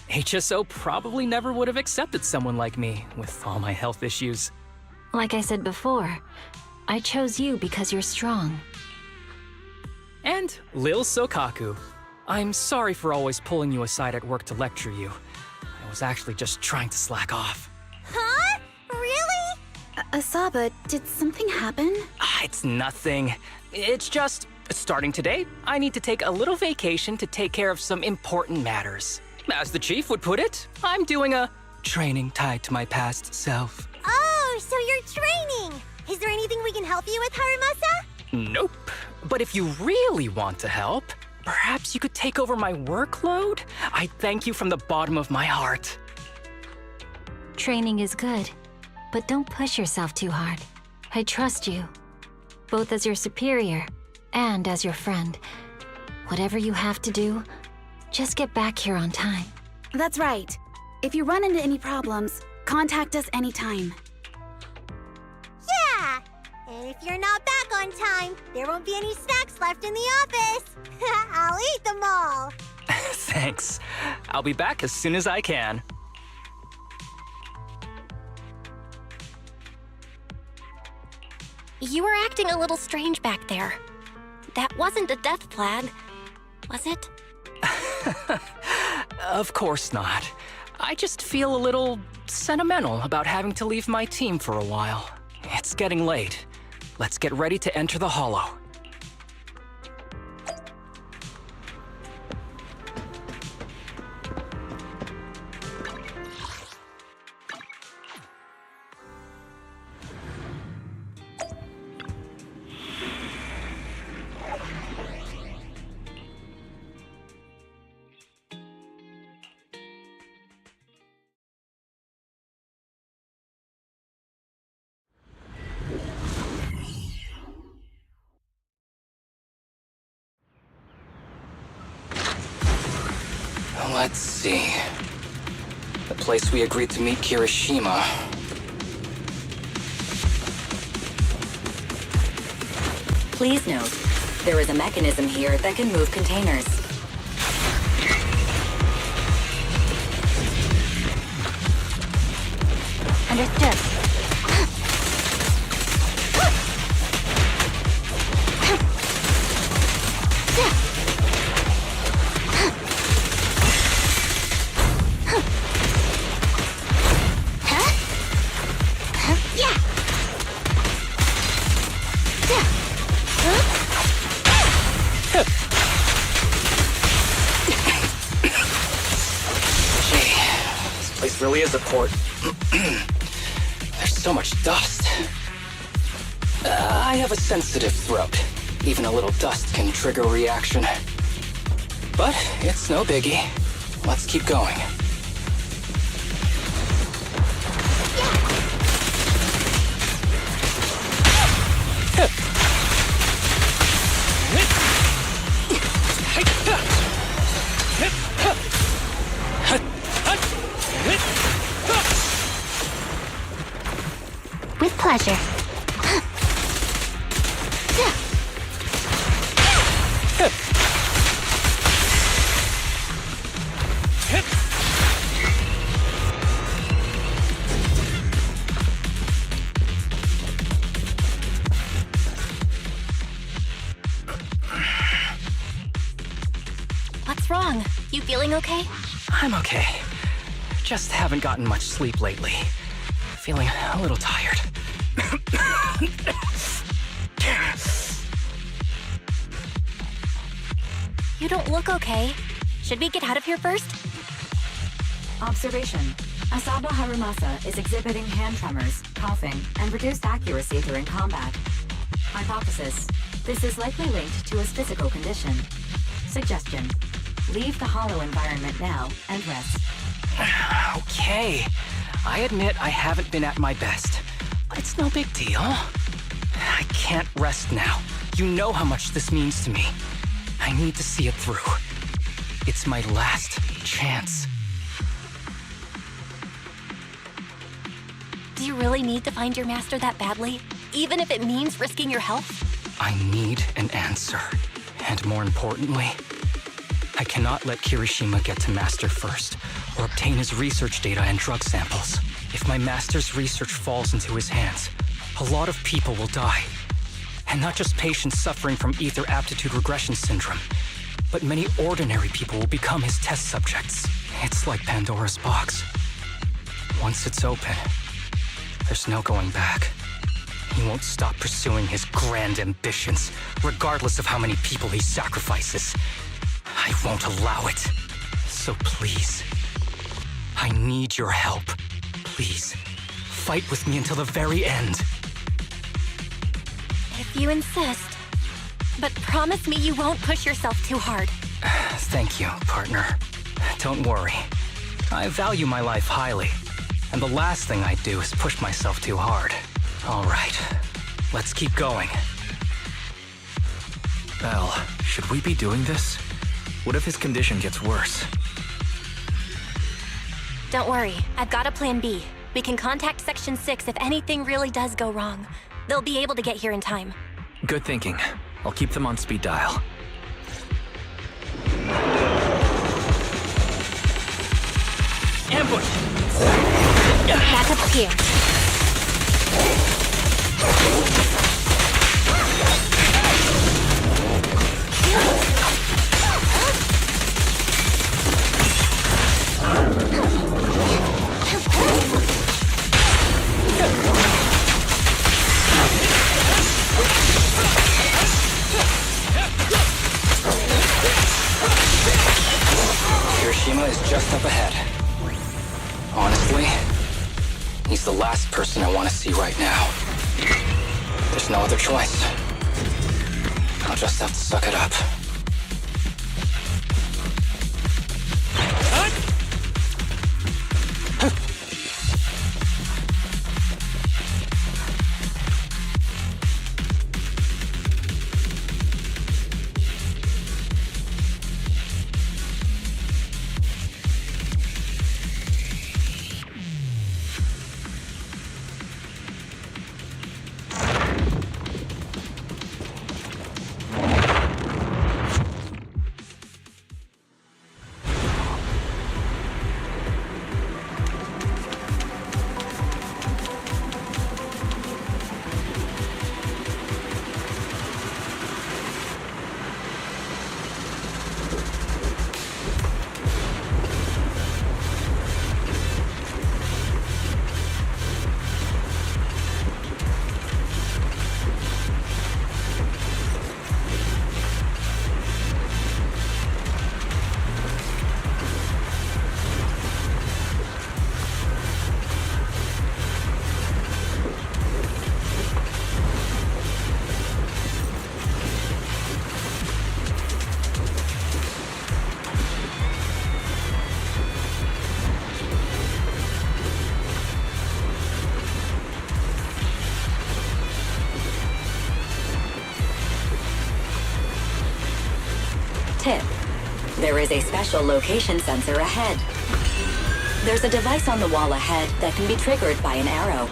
HSO probably never would have accepted someone like me with all my health issues. Like I said before, I chose you because you're strong. And Lil Sokaku, I'm sorry for always pulling you aside at work to lecture you. I was actually just trying to slack off. Huh? Really? Asaba, did something happen? It's nothing. It's just, starting today, I need to take a little vacation to take care of some important matters. As the chief would put it, I'm doing a training tied to my past self. Oh, so you're training! Is there anything we can help you with, Harumasa? Nope. But if you really want to help, perhaps you could take over my workload? I thank you from the bottom of my heart. Training is good, but don't push yourself too hard. I trust you, both as your superior and as your friend. Whatever you have to do, just get back here on time. That's right. If you run into any problems, contact us anytime. Yeah! And if you're not back on time, there won't be any snacks left in the office. I'll eat them all. Thanks. I'll be back as soon as I can. You were acting a little strange back there. That wasn't a death flag, was it? Of course not. I just feel a little sentimental about having to leave my team for a while. It's getting late. Let's get ready to enter the Hollow. Let's see. The place we agreed to meet Kirishima. Please note, there is a mechanism here that can move containers. Understood. Really is a port. There's so much dust. I have a sensitive throat. Even a little dust can trigger a reaction. But it's no biggie. Let's keep going. With pleasure. What's wrong? You feeling okay? I'm okay. Just haven't gotten much sleep lately. Feeling a little tired. You don't look okay. Should we get out of here first? Observation. Asaba Harumasa is exhibiting hand tremors, coughing, and reduced accuracy during combat. Hypothesis. This is likely linked to his physical condition. Suggestion. Leave the hollow environment now and rest. Okay. I admit I haven't been at my best, but it's no big deal. I can't rest now. You know how much this means to me. I need to see it through. It's my last chance. Do you really need to find your master that badly? Even if it means risking your health? I need an answer. And more importantly, I cannot let Kirishima get to Master first, or obtain his research data and drug samples. If my Master's research falls into his hands, a lot of people will die. And not just patients suffering from ether aptitude regression syndrome, but many ordinary people will become his test subjects. It's like Pandora's box. Once it's open, there's no going back. He won't stop pursuing his grand ambitions, regardless of how many people he sacrifices. I won't allow it. So please, I need your help. Please, fight with me until the very end. If you insist. But promise me you won't push yourself too hard. Thank you, partner. Don't worry. I value my life highly, and the last thing I do is push myself too hard. All right, let's keep going. Belle, should we be doing this? What if his condition gets worse? Don't worry, I've got a plan B. We can contact Section 6 if anything really does go wrong. They'll be able to get here in time. Good thinking. I'll keep them on speed dial. Ambush! Back up here. Kirishima is just up ahead. Honestly, he's the last person I want to see right now. There's no other choice. I'll just have to suck it up. Tip. There is a special location sensor ahead. There's a device on the wall ahead that can be triggered by an arrow.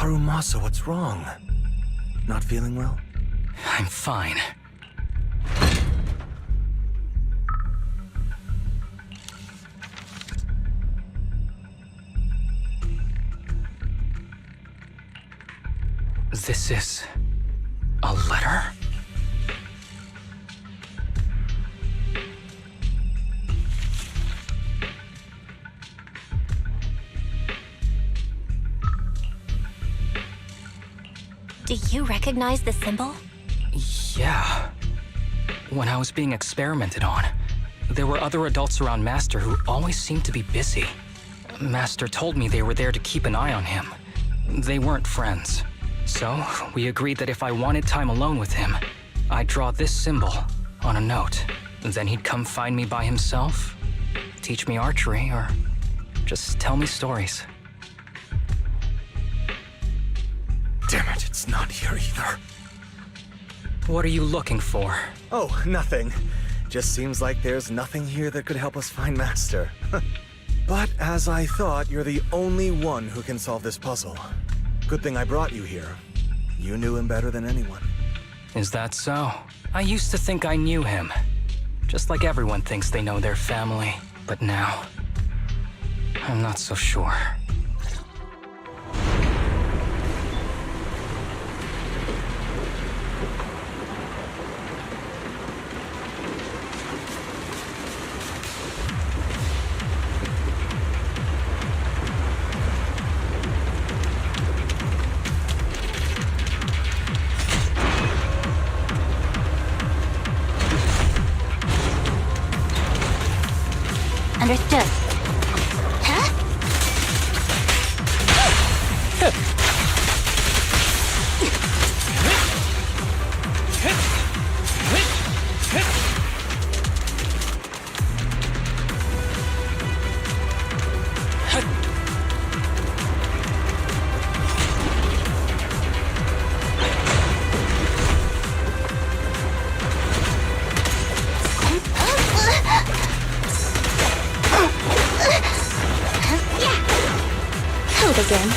Harumasa, what's wrong? Not feeling well? I'm fine. This is a letter? Do you recognize the symbol? Yeah. When I was being experimented on, there were other adults around Master who always seemed to be busy. Master told me they were there to keep an eye on him. They weren't friends. So, we agreed that if I wanted time alone with him, I'd draw this symbol on a note. Then he'd come find me by himself, teach me archery, or just tell me stories. Damn it, it's not here either. What are you looking for? Oh, nothing. Just seems like there's nothing here that could help us find Master. But as I thought, you're the only one who can solve this puzzle. Good thing I brought you here. You knew him better than anyone. Is that so? I used to think I knew him. Just like everyone thinks they know their family. But now, I'm not so sure. Understood. Huh? Again.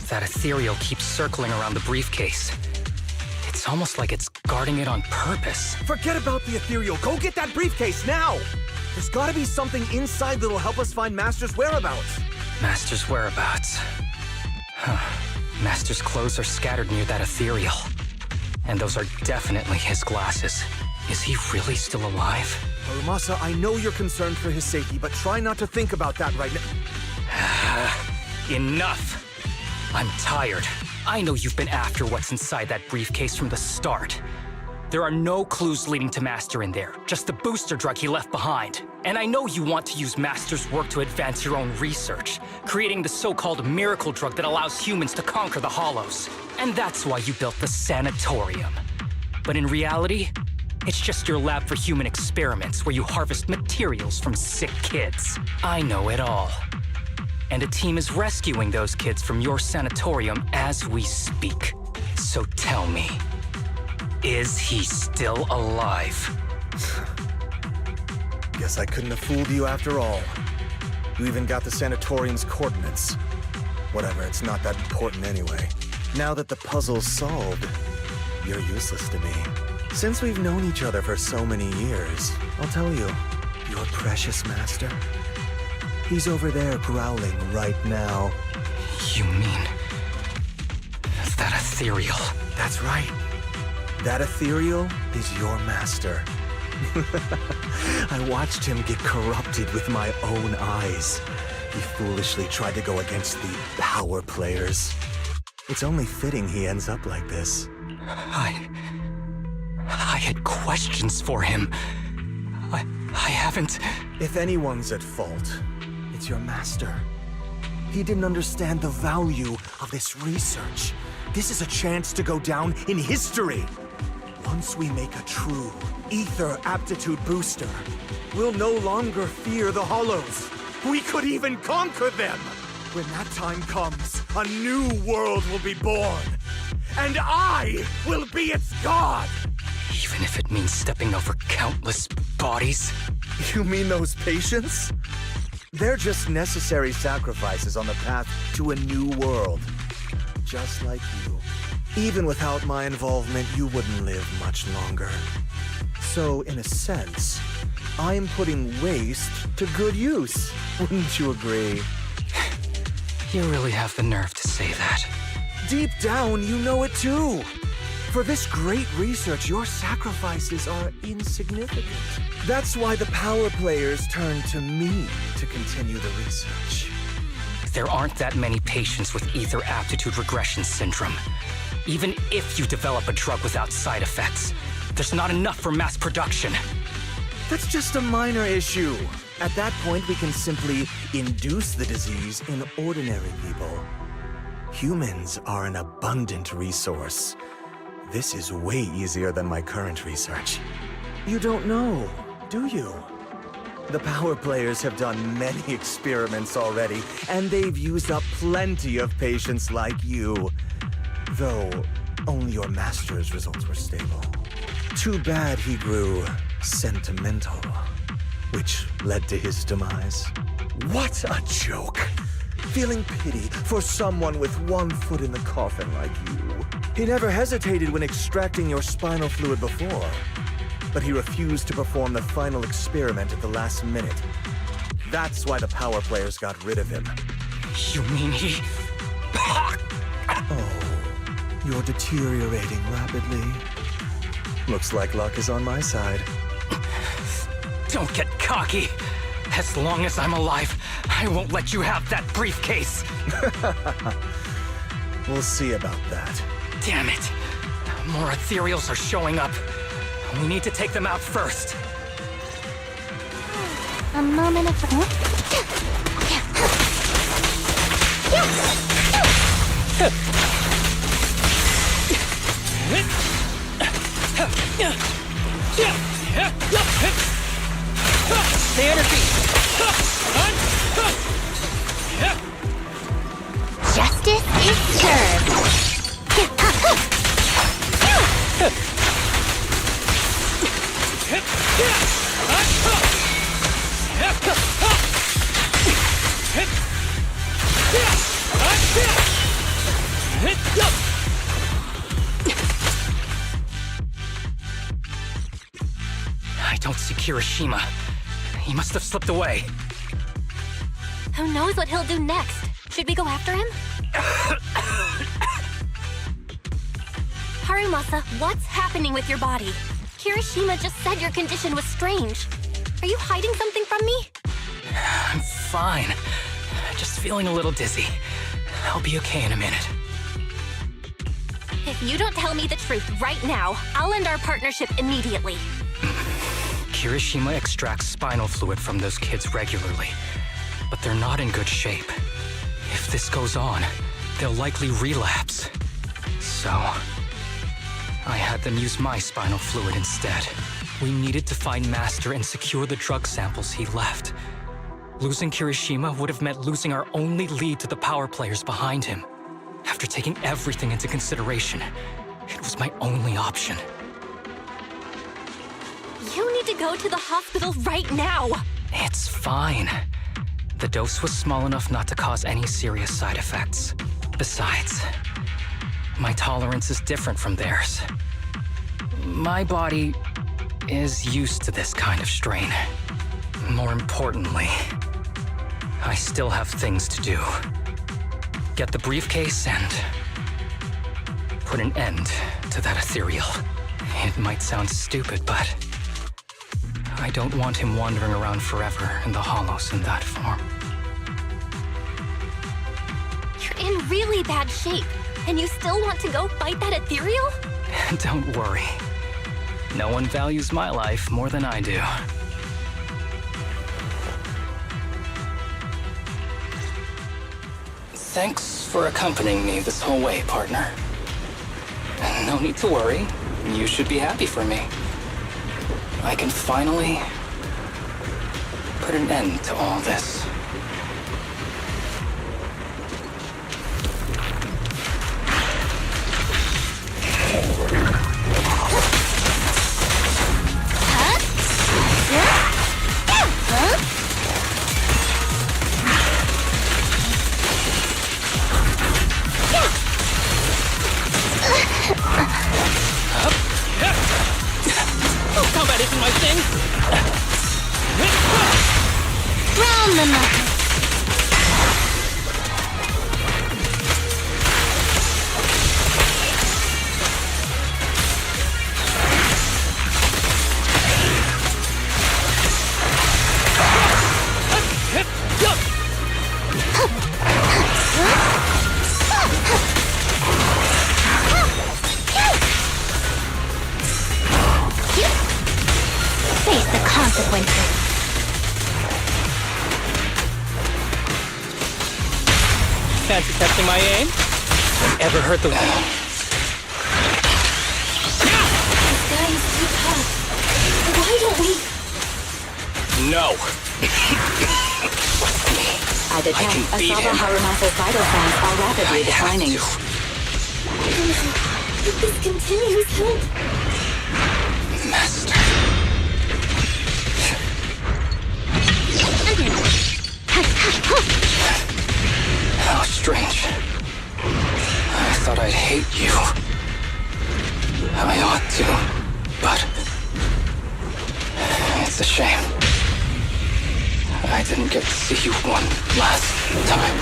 That Ethereal keeps circling around the briefcase. It's almost like it's guarding it on purpose. Forget about the Ethereal. Go get that briefcase now! There's gotta be something inside that'll help us find Master's whereabouts. Master's whereabouts. Huh. Master's clothes are scattered near that Ethereal. And those are definitely his glasses. Is he really still alive? Harumasa, I know you're concerned for his safety, but try not to think about that right now. Enough! I'm tired. I know you've been after what's inside that briefcase from the start. There are no clues leading to Master in there, just the booster drug he left behind. And I know you want to use Master's work to advance your own research, creating the so-called miracle drug that allows humans to conquer the Hollows. And that's why you built the sanatorium. But in reality, it's just your lab for human experiments where you harvest materials from sick kids. I know it all. And a team is rescuing those kids from your sanatorium as we speak. So tell me, is he still alive? Guess I couldn't have fooled you after all. You even got the sanatorium's coordinates. Whatever, it's not that important anyway. Now that the puzzle's solved, you're useless to me. Since we've known each other for so many years, I'll tell you, your precious Master, he's over there growling right now. You mean... that Ethereal? That's right. That Ethereal is your master. I watched him get corrupted with my own eyes. He foolishly tried to go against the power players. It's only fitting he ends up like this. I had questions for him. I haven't... If anyone's at fault, it's your master. He didn't understand the value of this research. This is a chance to go down in history. Once we make a true ether aptitude booster, we'll no longer fear the Hollows. We could even conquer them. When that time comes, a new world will be born. And I will be its god. Even if it means stepping over countless bodies? You mean those patients? They're just necessary sacrifices on the path to a new world. Just like you. Even without my involvement, you wouldn't live much longer. So, in a sense, I'm putting waste to good use. Wouldn't you agree? You really have the nerve to say that. Deep down, you know it too. For this great research, your sacrifices are insignificant. That's why the power players turn to me to continue the research. There aren't that many patients with ether aptitude regression syndrome. Even if you develop a drug without side effects, there's not enough for mass production. That's just a minor issue. At that point, we can simply induce the disease in ordinary people. Humans are an abundant resource. This is way easier than my current research. You don't know, do you? The power players have done many experiments already, and they've used up plenty of patients like you. Though, only your master's results were stable. Too bad he grew sentimental, which led to his demise. What a joke! Feeling pity for someone with one foot in the coffin like you. He never hesitated when extracting your spinal fluid before, but he refused to perform the final experiment at the last minute. That's why the power players got rid of him. You mean he... Oh, you're deteriorating rapidly. Looks like luck is on my side. Don't get cocky. As long as I'm alive, I won't let you have that briefcase. We'll see about that. Damn it. More Ethereals are showing up. We need to take them out first. A moment of... Stay energy. Justice is served. I don't see Kirishima. He must have slipped away. Who knows what he'll do next? Should we go after him? Harumasa, what's happening with your body? Kirishima just said your condition was strange. Are you hiding something from me? I'm fine. Just feeling a little dizzy. I'll be okay in a minute. If you don't tell me the truth right now, I'll end our partnership immediately. Kirishima extracts spinal fluid from those kids regularly, but they're not in good shape. If this goes on, they'll likely relapse. So, I had them use my spinal fluid instead. We needed to find Master and secure the drug samples he left. Losing Kirishima would have meant losing our only lead to the power players behind him. After taking everything into consideration, it was my only option. You need to go to the hospital right now! It's fine. The dose was small enough not to cause any serious side effects. Besides, my tolerance is different from theirs. My body is used to this kind of strain. More importantly, I still have things to do. get the briefcase and put an end to that Ethereal. It might sound stupid, but I don't want him wandering around forever in the hollows in that form. You're in really bad shape, and you still want to go fight that Ethereal? Don't worry. No one values my life more than I do. Thanks for accompanying me this whole way, partner. No need to worry. You should be happy for me. I can finally put an end to all this. Combat isn't my thing. Round the knuckles. Face the consequences. Fancy testing my aim? Ever heard the This guy is too tough. Why don't we... No. I detect Asaba Harumasa's vital signs are rapidly declining. If this continues, he'll... Master. How strange. I thought I'd hate you. I ought to, but it's a shame. I didn't get to see you one last time.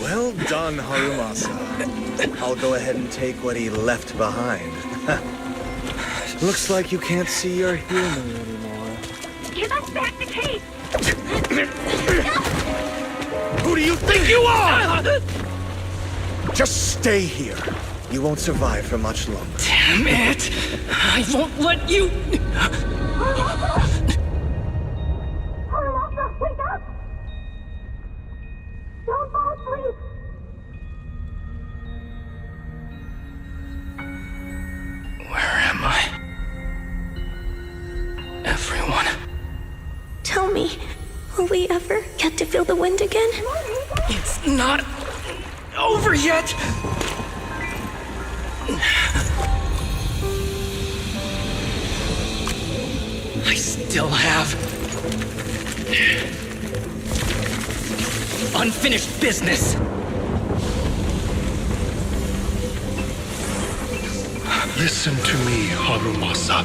Well done, Harumasa. I'll go ahead and take what he left behind. Looks like you can't see your human anymore. Give us back the case! Who do you think you are? Just stay here. You won't survive for much longer. Damn it! I won't let you... Harumasa, wake up! Don't fall asleep! Where am I? Everyone. Tell me, will we ever get to feel the wind again? It's not over yet! I still have unfinished business. Listen to me, Harumasa.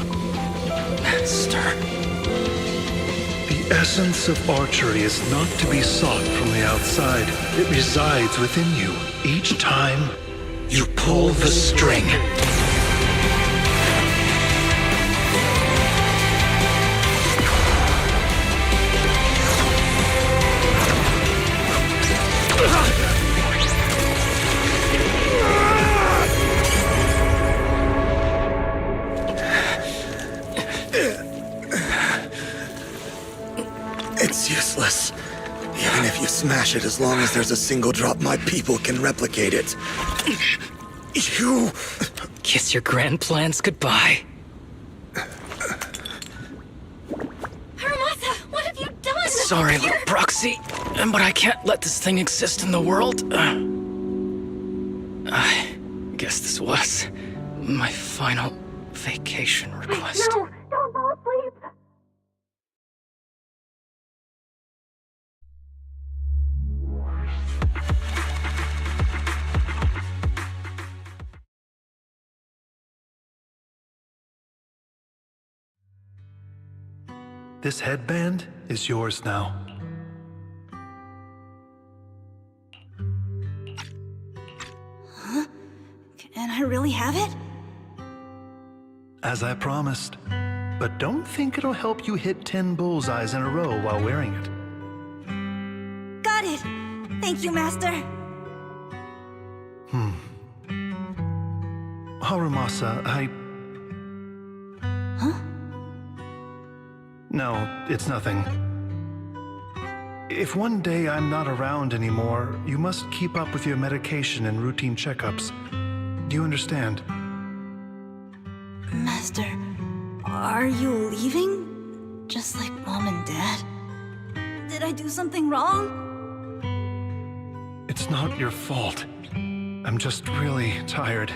Master. The essence of archery is not to be sought from the outside. It resides within you. Each time you pull the string. It's useless. Even if you smash it, as long as there's a single drop, my people can replicate it. You... Kiss your grand plans goodbye. Harumasa, what have you done? Sorry, little proxy, but I can't let this thing exist in the world. I guess this was my final vacation request. No, don't fall asleep! This headband is yours now. Huh? Can I really have it? As I promised. But don't think it'll help you hit 10 bullseyes in a row while wearing it. Got it! Thank you, Master! Harumasa, Huh? No, it's nothing. If one day I'm not around anymore, you must keep up with your medication and routine checkups. Do you understand? Master, are you leaving? Just like Mom and Dad? Did I do something wrong? It's not your fault. I'm just really tired.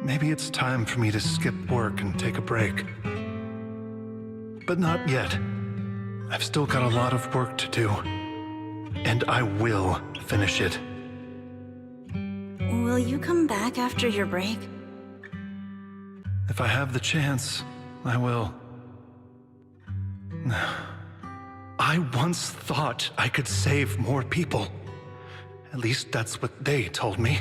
Maybe it's time for me to skip work and take a break. But not yet. I've still got a lot of work to do. And I will finish it. Will you come back after your break? If I have the chance, I will. I once thought I could save more people. At least that's what they told me.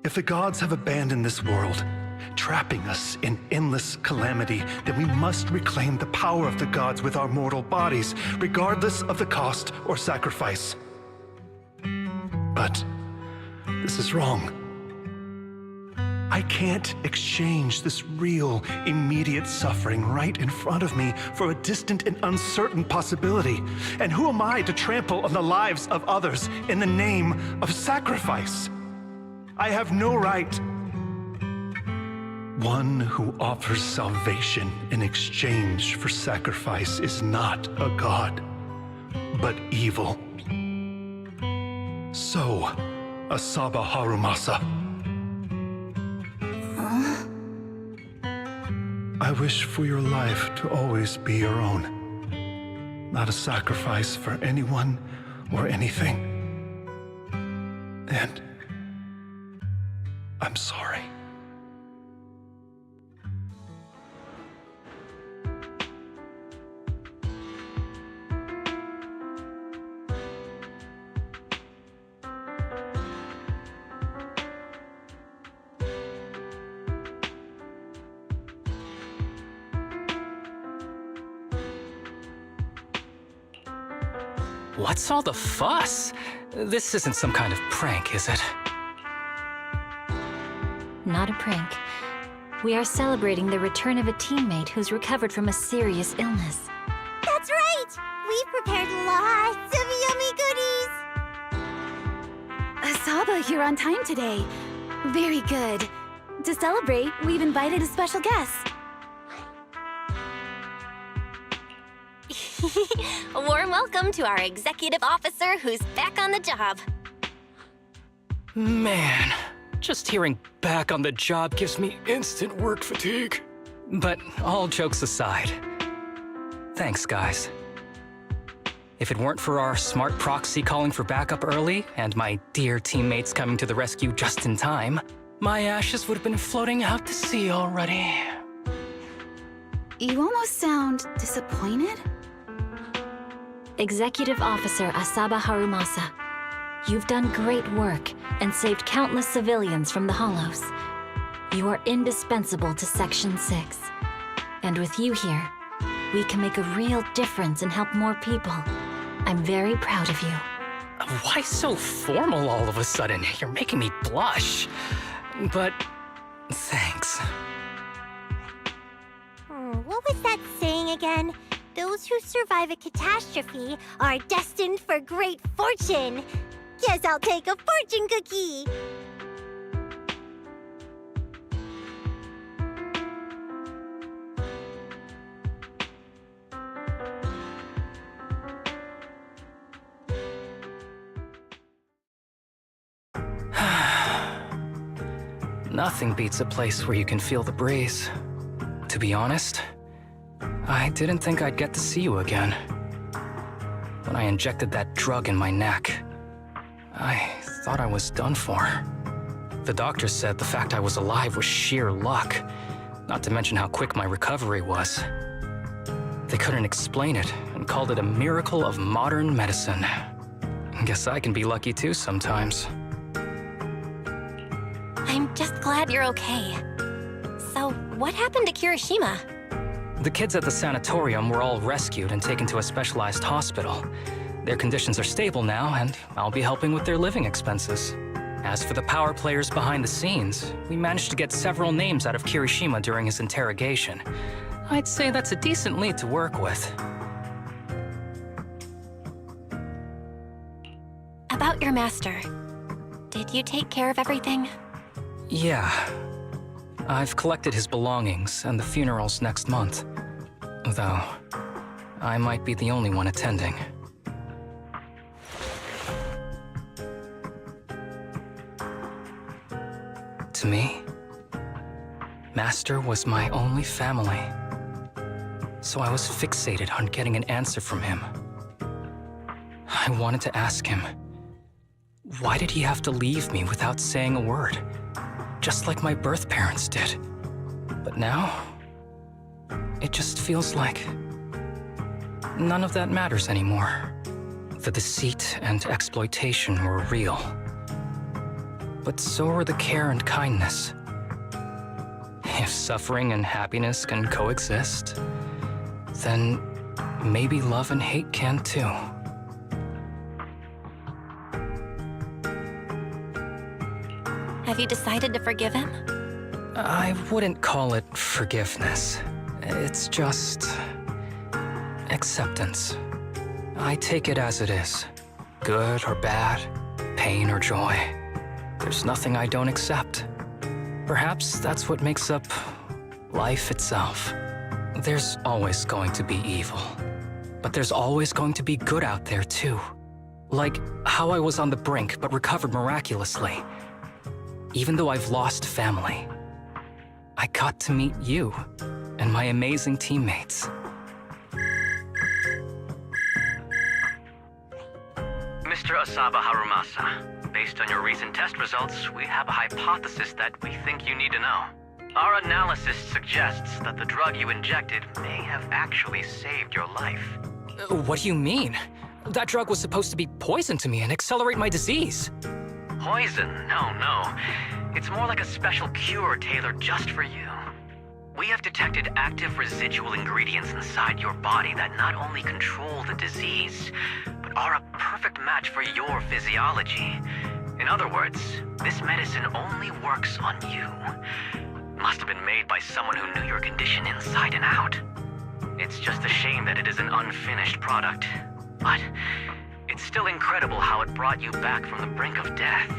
If the gods have abandoned this world, trapping us in endless calamity, then we must reclaim the power of the gods with our mortal bodies, regardless of the cost or sacrifice. But this is wrong. I can't exchange this real, immediate suffering right in front of me for a distant and uncertain possibility. And who am I to trample on the lives of others in the name of sacrifice? I have no right. One who offers salvation in exchange for sacrifice is not a god, but evil. So, Asaba Harumasa. I wish for your life to always be your own. Not a sacrifice for anyone or anything. And I'm sorry. What's all the fuss? This isn't some kind of prank, is it? Not a prank. We are celebrating the return of a teammate who's recovered from a serious illness. That's right! We've prepared lots of yummy goodies! Asaba, you're on time today. Very good. To celebrate, we've invited a special guest. A warm welcome to our executive officer who's back on the job. Man, just hearing back on the job gives me instant work fatigue. But all jokes aside, thanks, guys. If it weren't for our smart proxy calling for backup early and my dear teammates coming to the rescue just in time, my ashes would have been floating out to sea already. You almost sound disappointed? Executive Officer Asaba Harumasa, you've done great work and saved countless civilians from the Hollows. You are indispensable to Section 6. And with you here, we can make a real difference and help more people. I'm very proud of you. Why so formal all of a sudden? You're making me blush. But thanks. What was that saying again? Those who survive a catastrophe are destined for great fortune. Guess I'll take a fortune cookie. Nothing beats a place where you can feel the breeze. To be honest, I didn't think I'd get to see you again. When I injected that drug in my neck, I thought I was done for. The doctor said the fact I was alive was sheer luck, not to mention how quick my recovery was. They couldn't explain it and called it a miracle of modern medicine. Guess I can be lucky too sometimes. I'm just glad you're okay. So, what happened to Kirishima? The kids at the sanatorium were all rescued and taken to a specialized hospital. Their conditions are stable now, and I'll be helping with their living expenses. As for the power players behind the scenes, we managed to get several names out of Kirishima during his interrogation. I'd say that's a decent lead to work with. About your master. Did you take care of everything? Yeah. I've collected his belongings, and the funeral's next month. Though, I might be the only one attending. To me, Master was my only family. So I was fixated on getting an answer from him. I wanted to ask him, why did he have to leave me without saying a word? Just like my birth parents did. But now, it just feels like none of that matters anymore. The deceit and exploitation were real. But so are the care and kindness. If suffering and happiness can coexist, then maybe love and hate can too. Have you decided to forgive him? I wouldn't call it forgiveness. It's just acceptance. I take it as it is. Good or bad, pain or joy. There's nothing I don't accept. Perhaps that's what makes up life itself. There's always going to be evil. But there's always going to be good out there too. Like how I was on the brink but recovered miraculously. Even though I've lost family, I got to meet you and my amazing teammates. Mr. Asaba Harumasa, based on your recent test results, we have a hypothesis that we think you need to know. Our analysis suggests that the drug you injected may have actually saved your life. What do you mean? That drug was supposed to be poison to me and accelerate my disease. Poison? No. It's more like a special cure tailored just for you. We have detected active residual ingredients inside your body that not only control the disease, but are a perfect match for your physiology. In other words, this medicine only works on you. Must have been made by someone who knew your condition inside and out. It's just a shame that it is an unfinished product. But it's still incredible how it brought you back from the brink of death.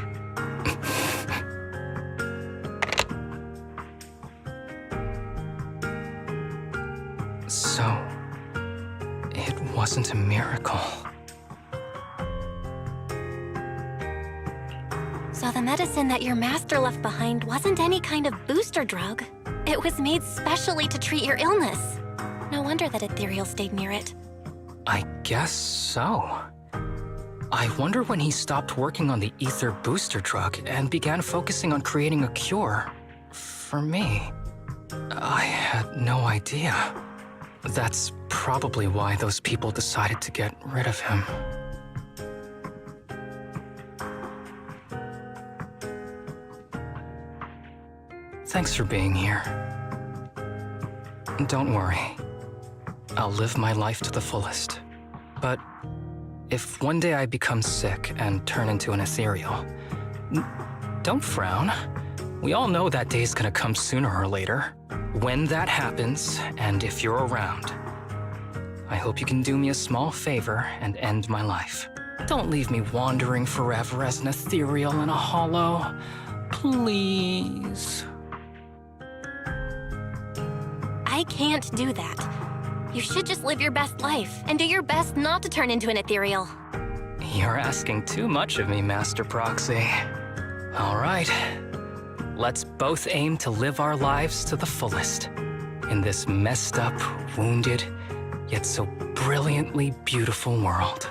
So, it wasn't a miracle. So the medicine that your master left behind wasn't any kind of booster drug. It was made specially to treat your illness. No wonder that Ethereal stayed near it. I guess so. I wonder when he stopped working on the ether booster drug and began focusing on creating a cure for me. I had no idea. That's probably why those people decided to get rid of him. Thanks for being here. Don't worry. I'll live my life to the fullest. But if one day I become sick and turn into an Ethereal, don't frown. We all know that day's gonna come sooner or later. When that happens, and if you're around, I hope you can do me a small favor and end my life. Don't leave me wandering forever as an Ethereal in a hollow. Please. I can't do that. You should just live your best life and do your best not to turn into an Ethereal. You're asking too much of me, Master Proxy. All right. Let's both aim to live our lives to the fullest in this messed up, wounded, yet so brilliantly beautiful world.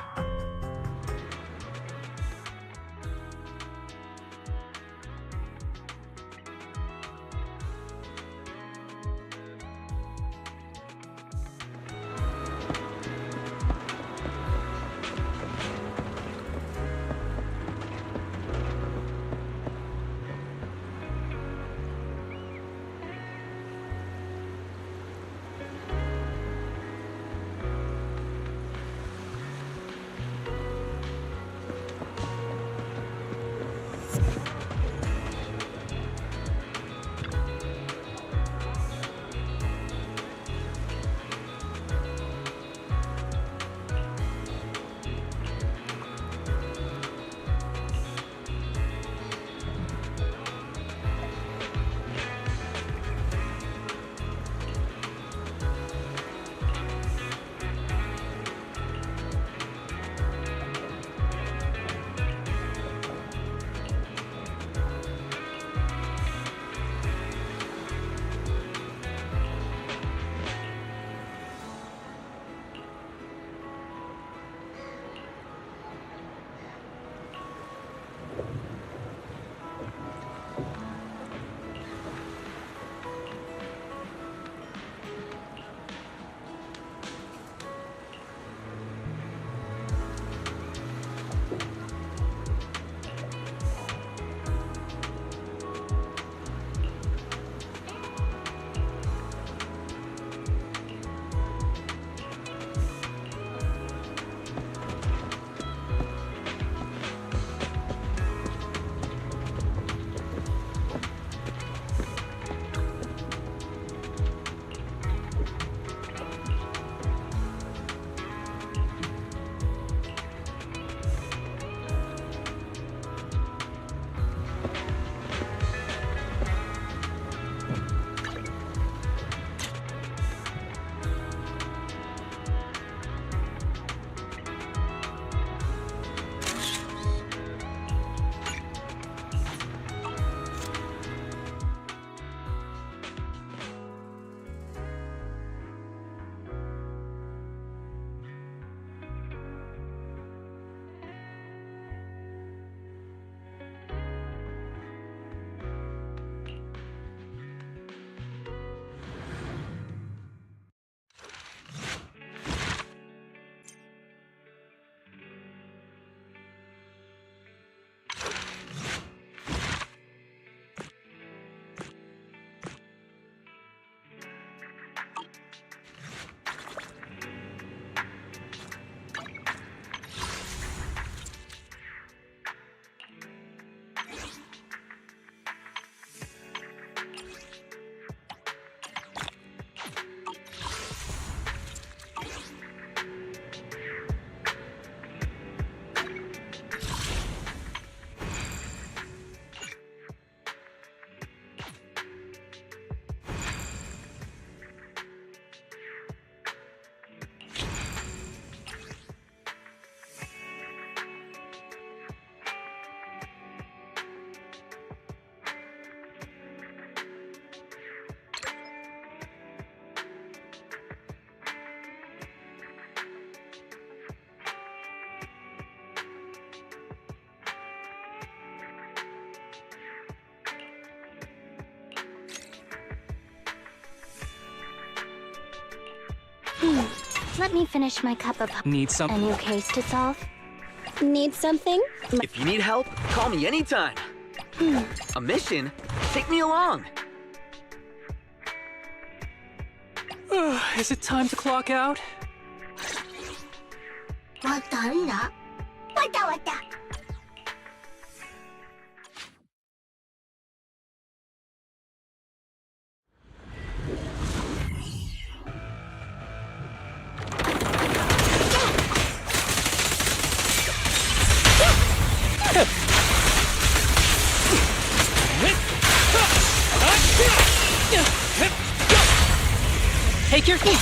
Let me finish my cup of... Need some? A new case to solve? Need something? If you need help, call me anytime. A mission? Take me along. Is it time to clock out? 왔다. Take your feet.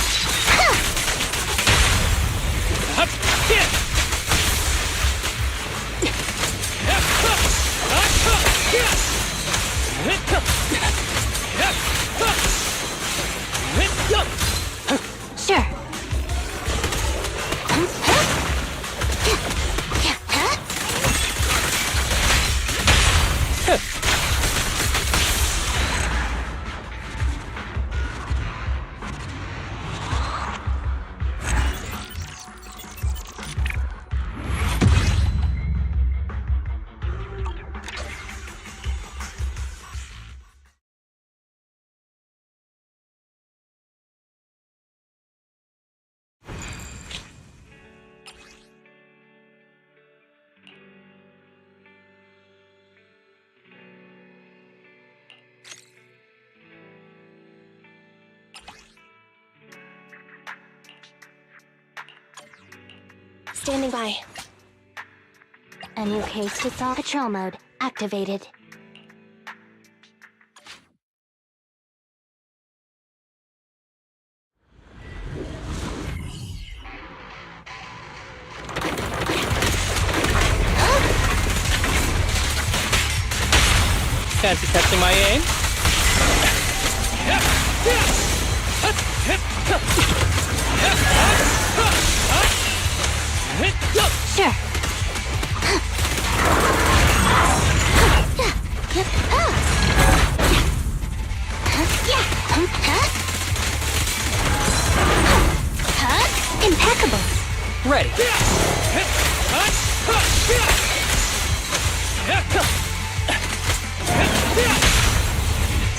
Sure. Standing by. A new case to solve. Patrol mode activated. Fancy testing my aim? Sure. Impeccable. Ready.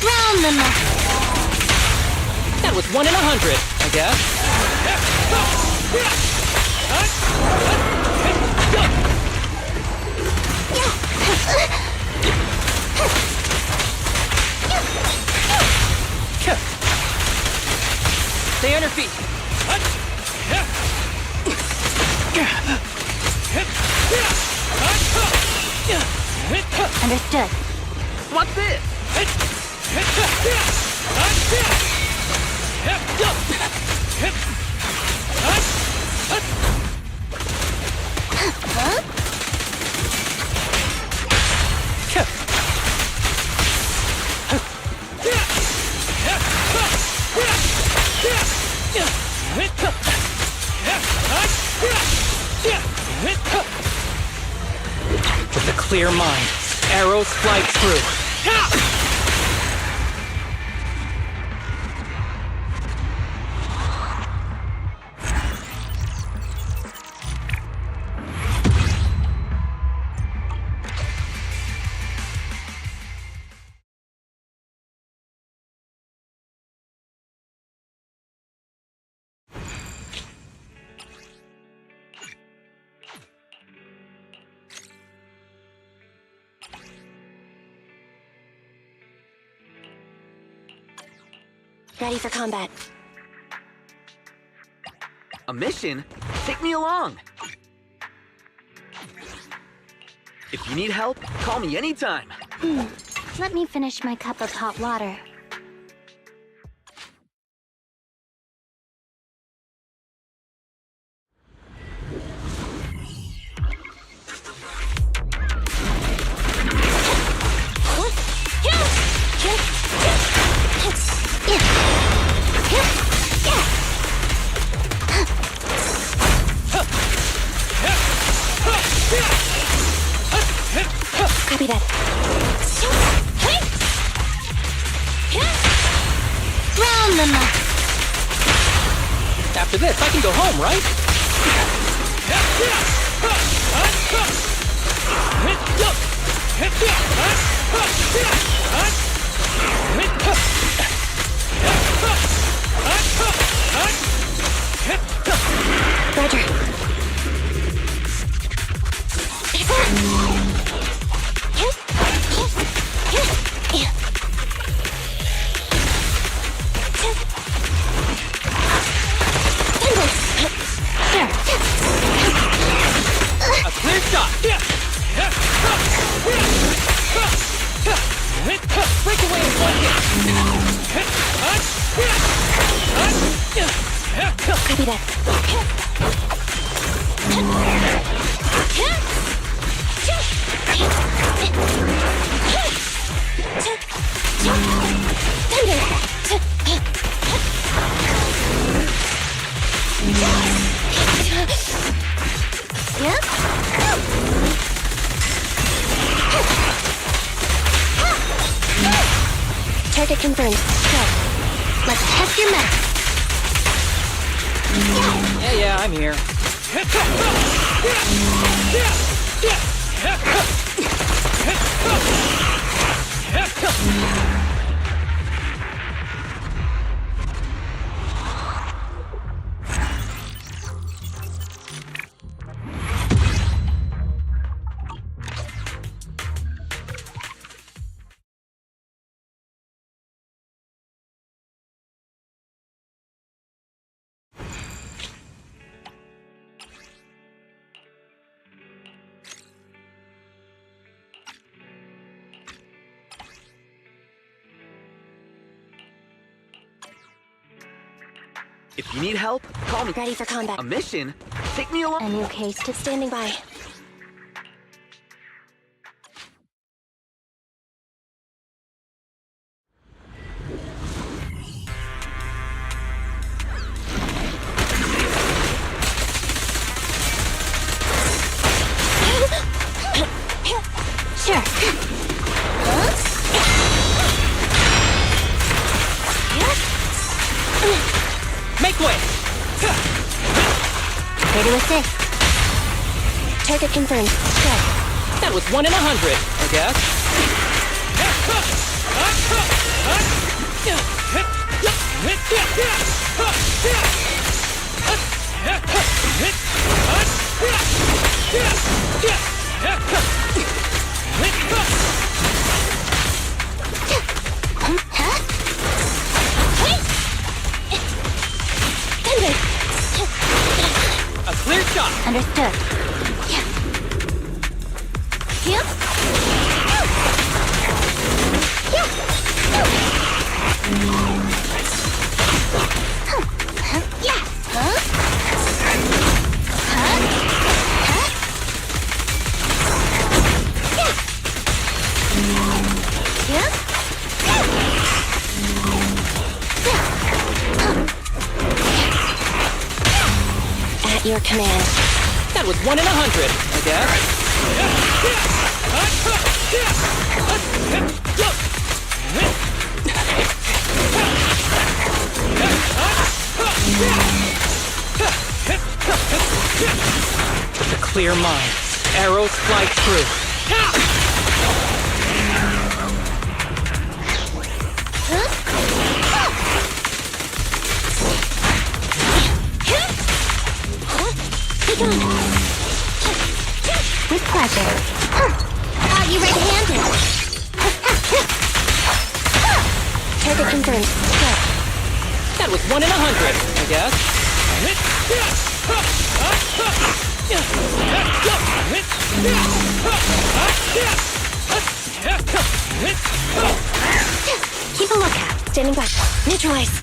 Round them up. That was 1 in 100, I guess. Stay on your feet. Understood. What's this? With a clear mind, arrows fly true. Ready for combat. A mission? Take me along. If you need help, call me anytime. Let me finish my cup of hot water. Copy that. Round them up. After this, I can go home, right? Roger. A clear shot! Break away in one hit! Copy that. Target confirmed. Go. Let's test your metal. Yeah, I'm here. If you need help, call me. Ready for combat. A mission? Take me along. A new case to standing by. Sure. Make way! Here to assist. Target confirmed. Go. That was 1 in 100, I guess. A clear shot. Understood. Yeah. Yeah. Yeah. Huh? At your command. That was 1 in 100, I guess. With a clear mind, arrows fly true. With pleasure. Are you red-handed? Target confirmed. Go. That was 1 in 100, I guess. Keep a lookout. Standing by. Neutralize.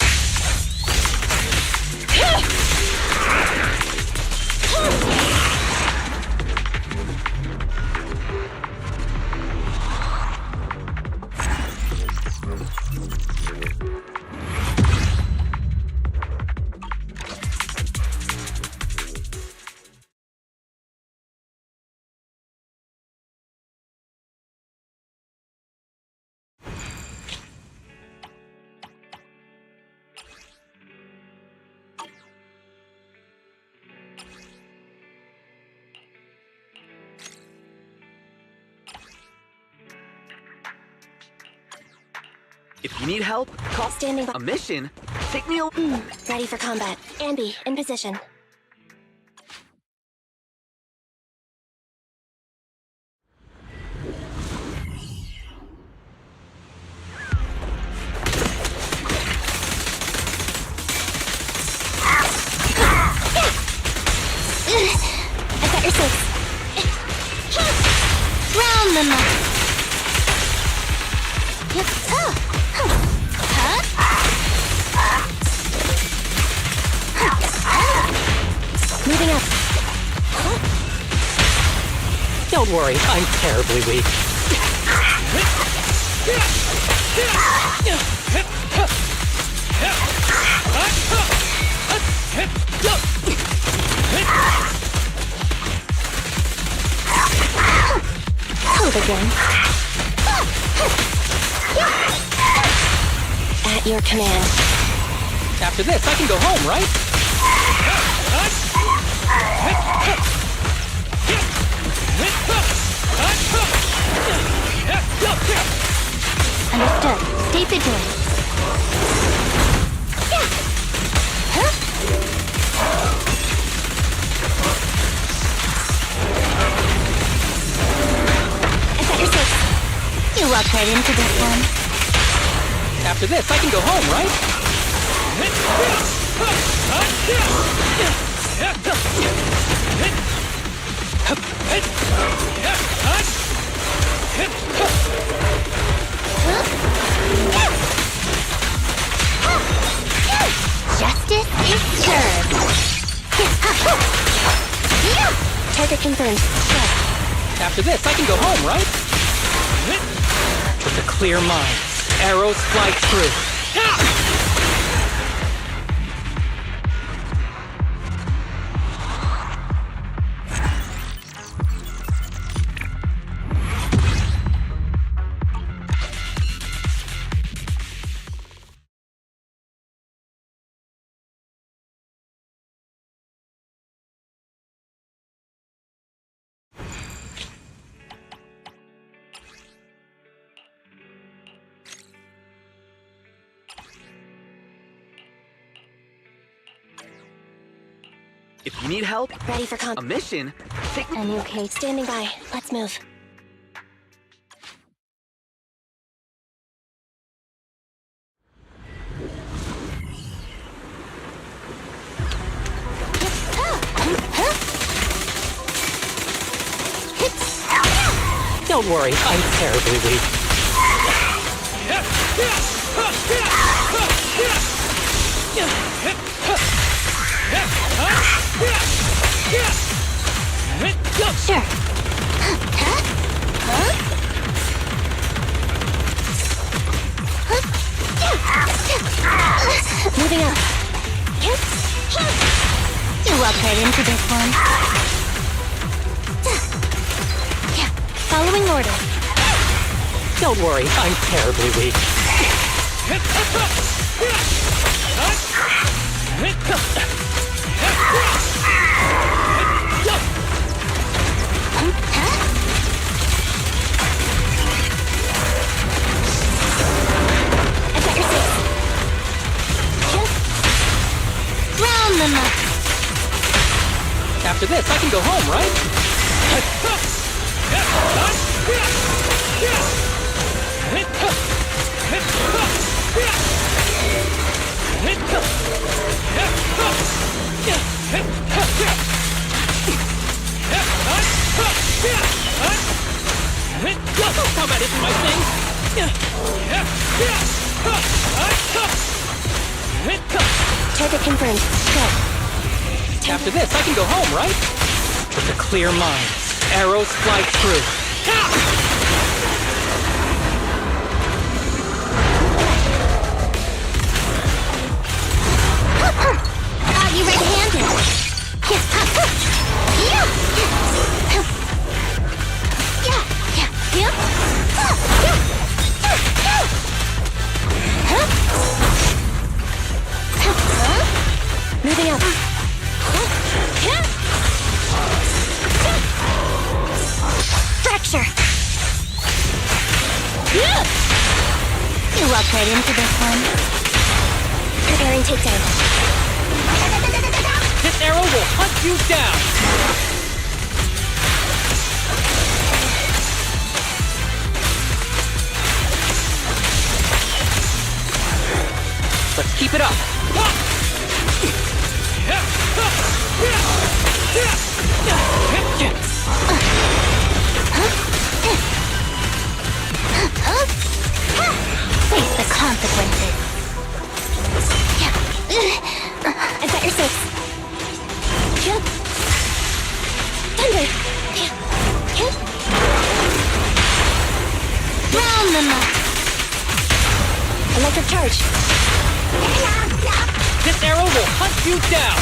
If you need help, call. Standing by. A mission? Take me over. Ready for combat. Ambi, in position. I've got your six. Round them up. Moving up. Don't worry, I'm terribly weak. Hold again. At your command. After this, I can go home, right? Understood. Stay vigilant. I've got your six. You walk right into this one. After this, I can go home, right? Justice is served. Target confirmed. After this, I can go home, right? With a clear mind, arrows fly true. If you need help, Ready for a mission, take me. A new cage. Standing by. Let's move. Don't worry, I'm terribly weak. Sure. Moving up. You walk right into this one. Following order. Don't worry, I'm terribly weak. I've got your six. Round them up. After this, I can go home, right? Combat isn't my thing. Target confirmed. Go. After this, I can go home, right? With a clear mind, arrows fly true. Are you red-handed? Moving up. Fracture. You walk right into this one. Preparing takedown. This arrow will hunt you down! Let's keep it up! Face the consequences. I've got your six. Thunder. Round them up. Electric charge. This arrow will hunt you down!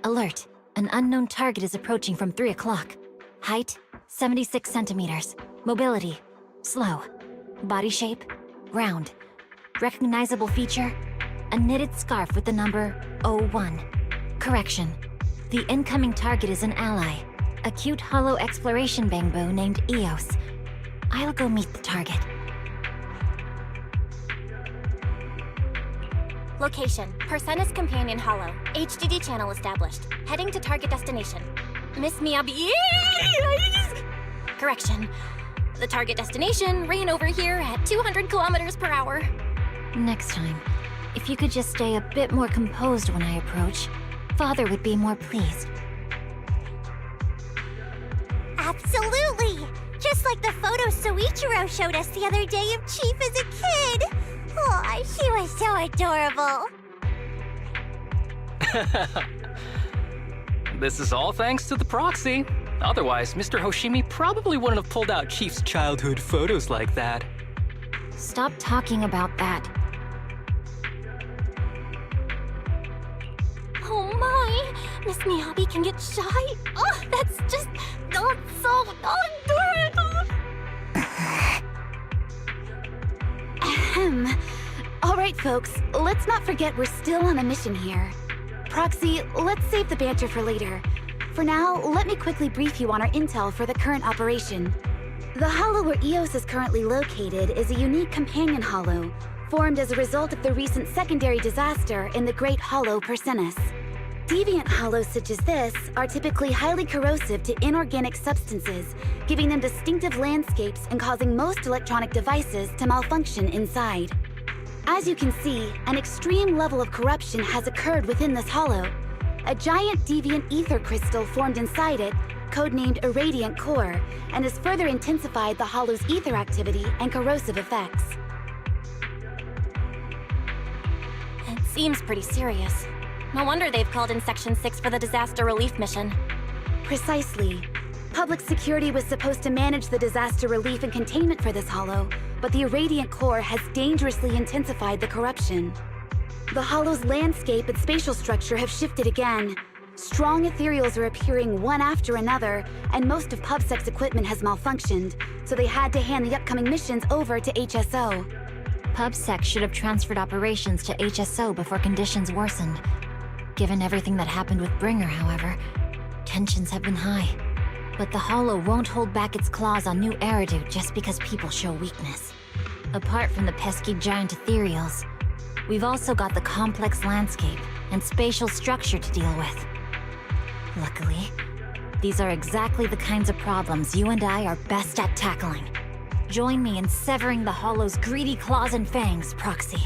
Alert. An unknown target is approaching from 3 o'clock. Height, 76 centimeters. Mobility, slow. Body shape, round. Recognizable feature, a knitted scarf with the number 01. Correction. The incoming target is an ally. A cute hollow exploration Bangboo named Eos. I'll go meet the target. Location, Persenis Companion Hollow. HDD channel established. Heading to target destination. Miss Miyabi... Correction. The target destination ran over here at 200 kilometers per hour. Next time, if you could just stay a bit more composed when I approach, Father would be more pleased. Absolutely! Just like the photo Soichiro showed us the other day of Chief as a kid! Oh, she was so adorable. This is all thanks to the proxy. Otherwise, Mr. Hoshimi probably wouldn't have pulled out Chief's childhood photos like that. Stop talking about that. Oh my! Miss Miyabi can get shy? Oh, that's just... Oh, it's so adorable! Ahem. Alright, folks, let's not forget we're still on a mission here. Proxy, let's save the banter for later. For now, let me quickly brief you on our intel for the current operation. The hollow where Eos is currently located is a unique companion hollow, formed as a result of the recent secondary disaster in the Great Hollow Persenis. Deviant hollows such as this are typically highly corrosive to inorganic substances, giving them distinctive landscapes and causing most electronic devices to malfunction inside. As you can see, an extreme level of corruption has occurred within this hollow. A giant deviant ether crystal formed inside it, codenamed Irradiant Core, and has further intensified the hollow's ether activity and corrosive effects. It seems pretty serious. No wonder they've called in Section 6 for the disaster relief mission. Precisely. Public security was supposed to manage the disaster relief and containment for this hollow, but the Irradiant Core has dangerously intensified the corruption. The hollow's landscape and spatial structure have shifted again. Strong ethereals are appearing one after another, and most of PubSec's equipment has malfunctioned, so they had to hand the upcoming missions over to HSO. PubSec should have transferred operations to HSO before conditions worsened. Given everything that happened with Bringer, however, tensions have been high. But the Hollow won't hold back its claws on new Eridu just because people show weakness. Apart from the pesky giant ethereals, we've also got the complex landscape and spatial structure to deal with. Luckily, these are exactly the kinds of problems you and I are best at tackling. Join me in severing the Hollow's greedy claws and fangs, Proxy.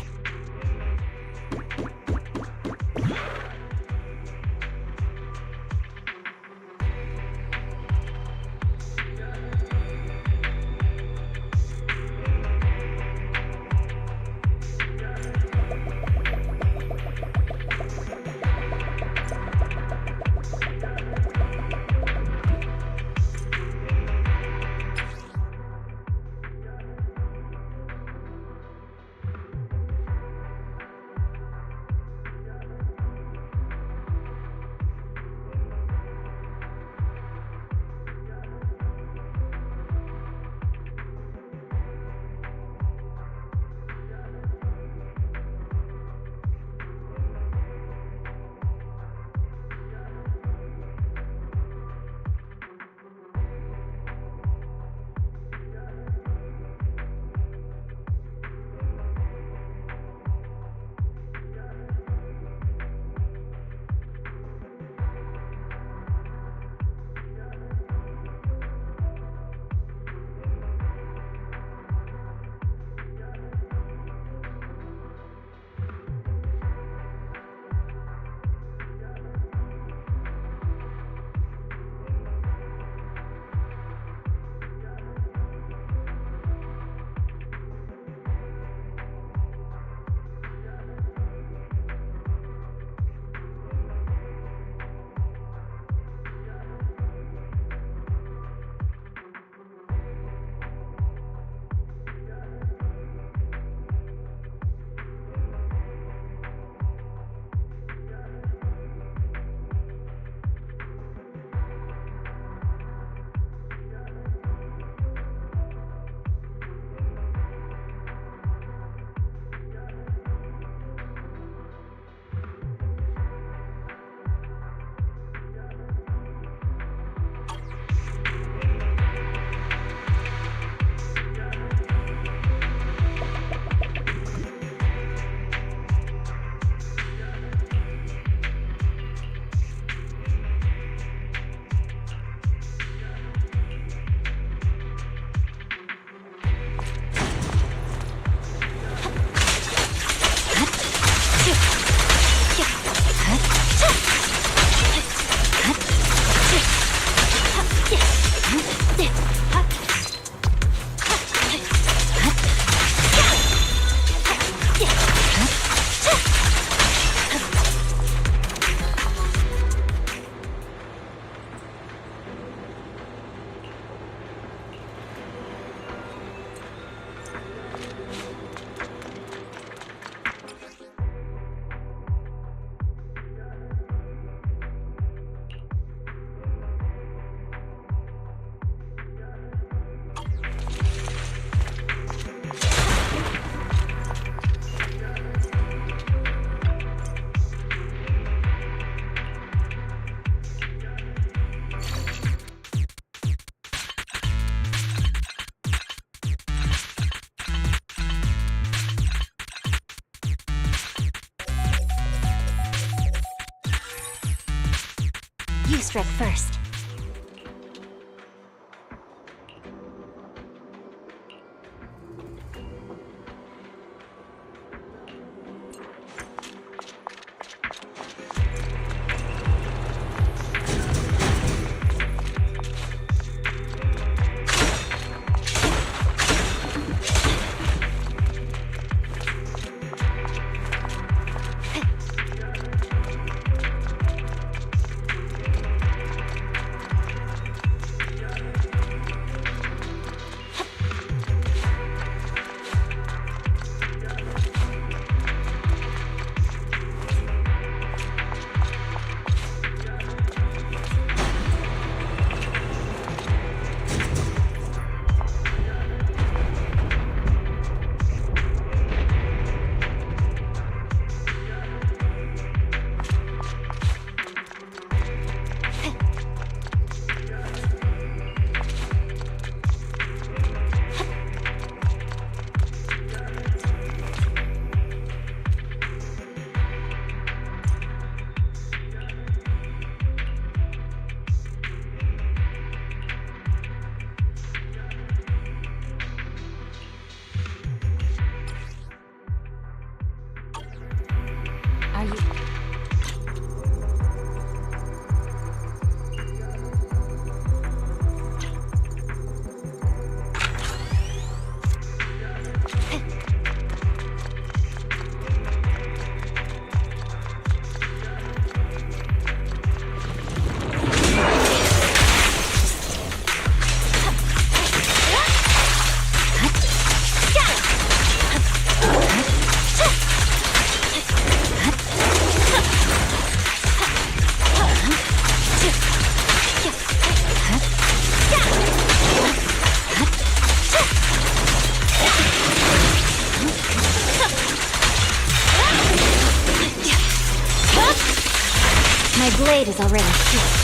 district first. Are you... My blade is already healed.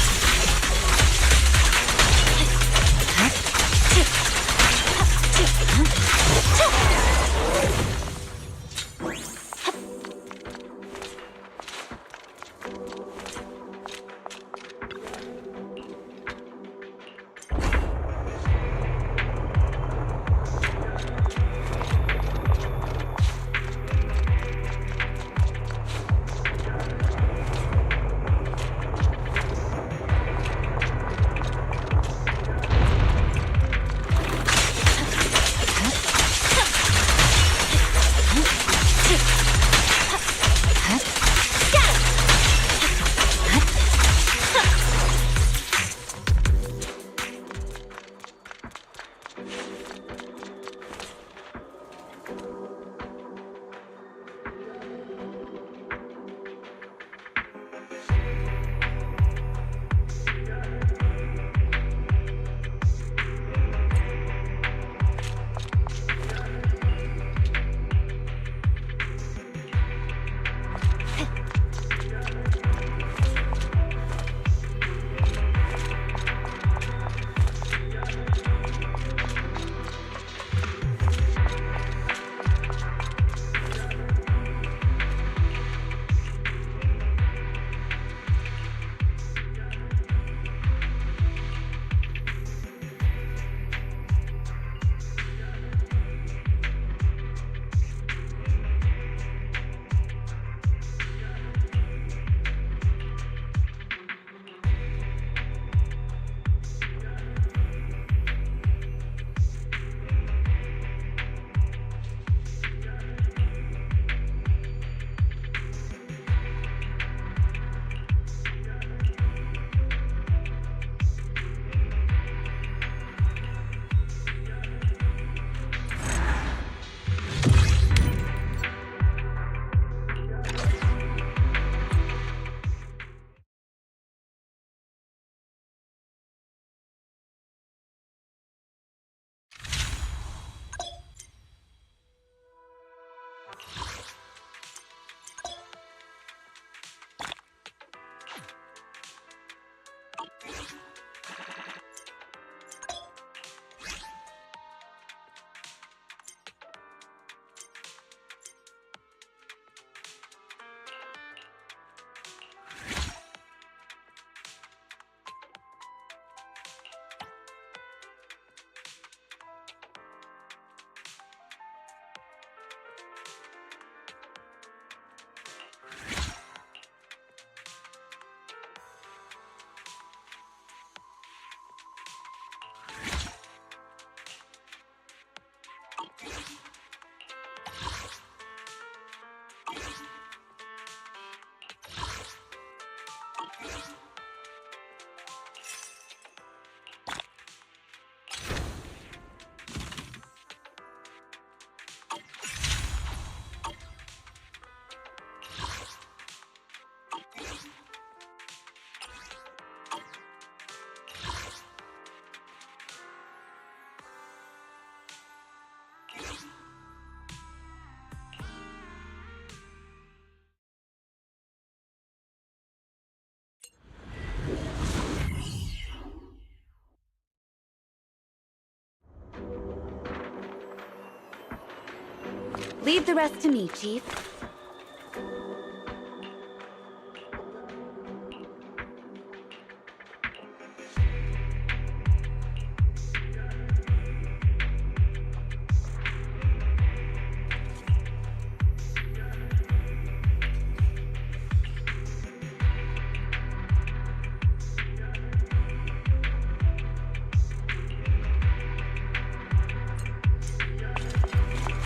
Leave the rest to me, Chief.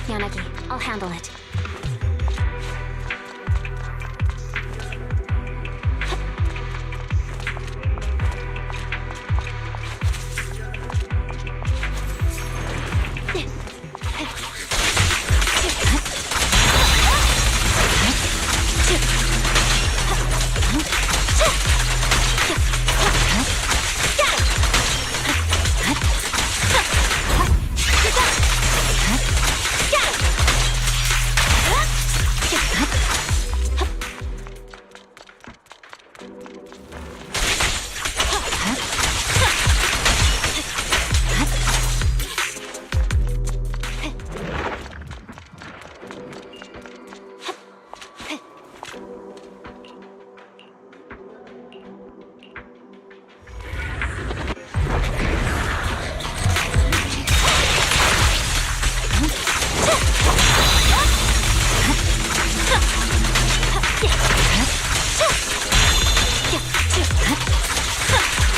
Yanagi, I'll handle it.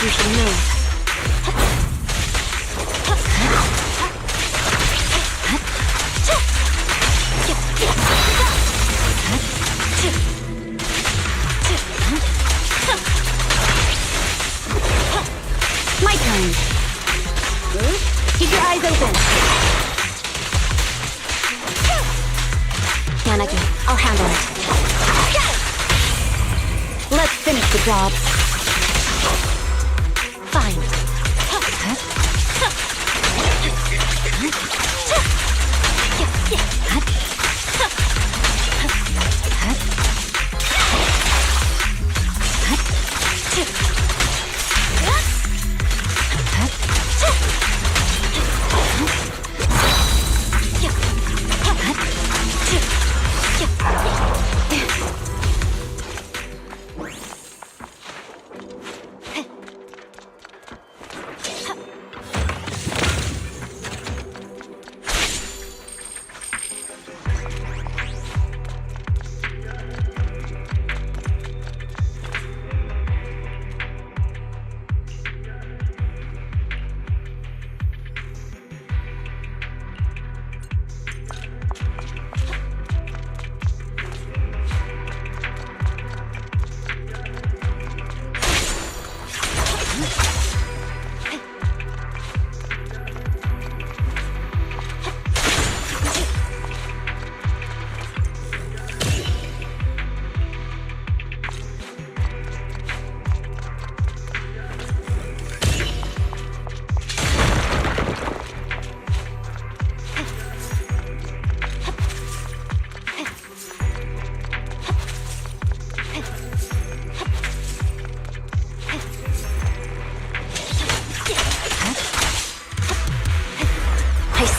You should move. My turn. Keep your eyes open. Yanagi, I'll handle it. Let's finish the job. Fine.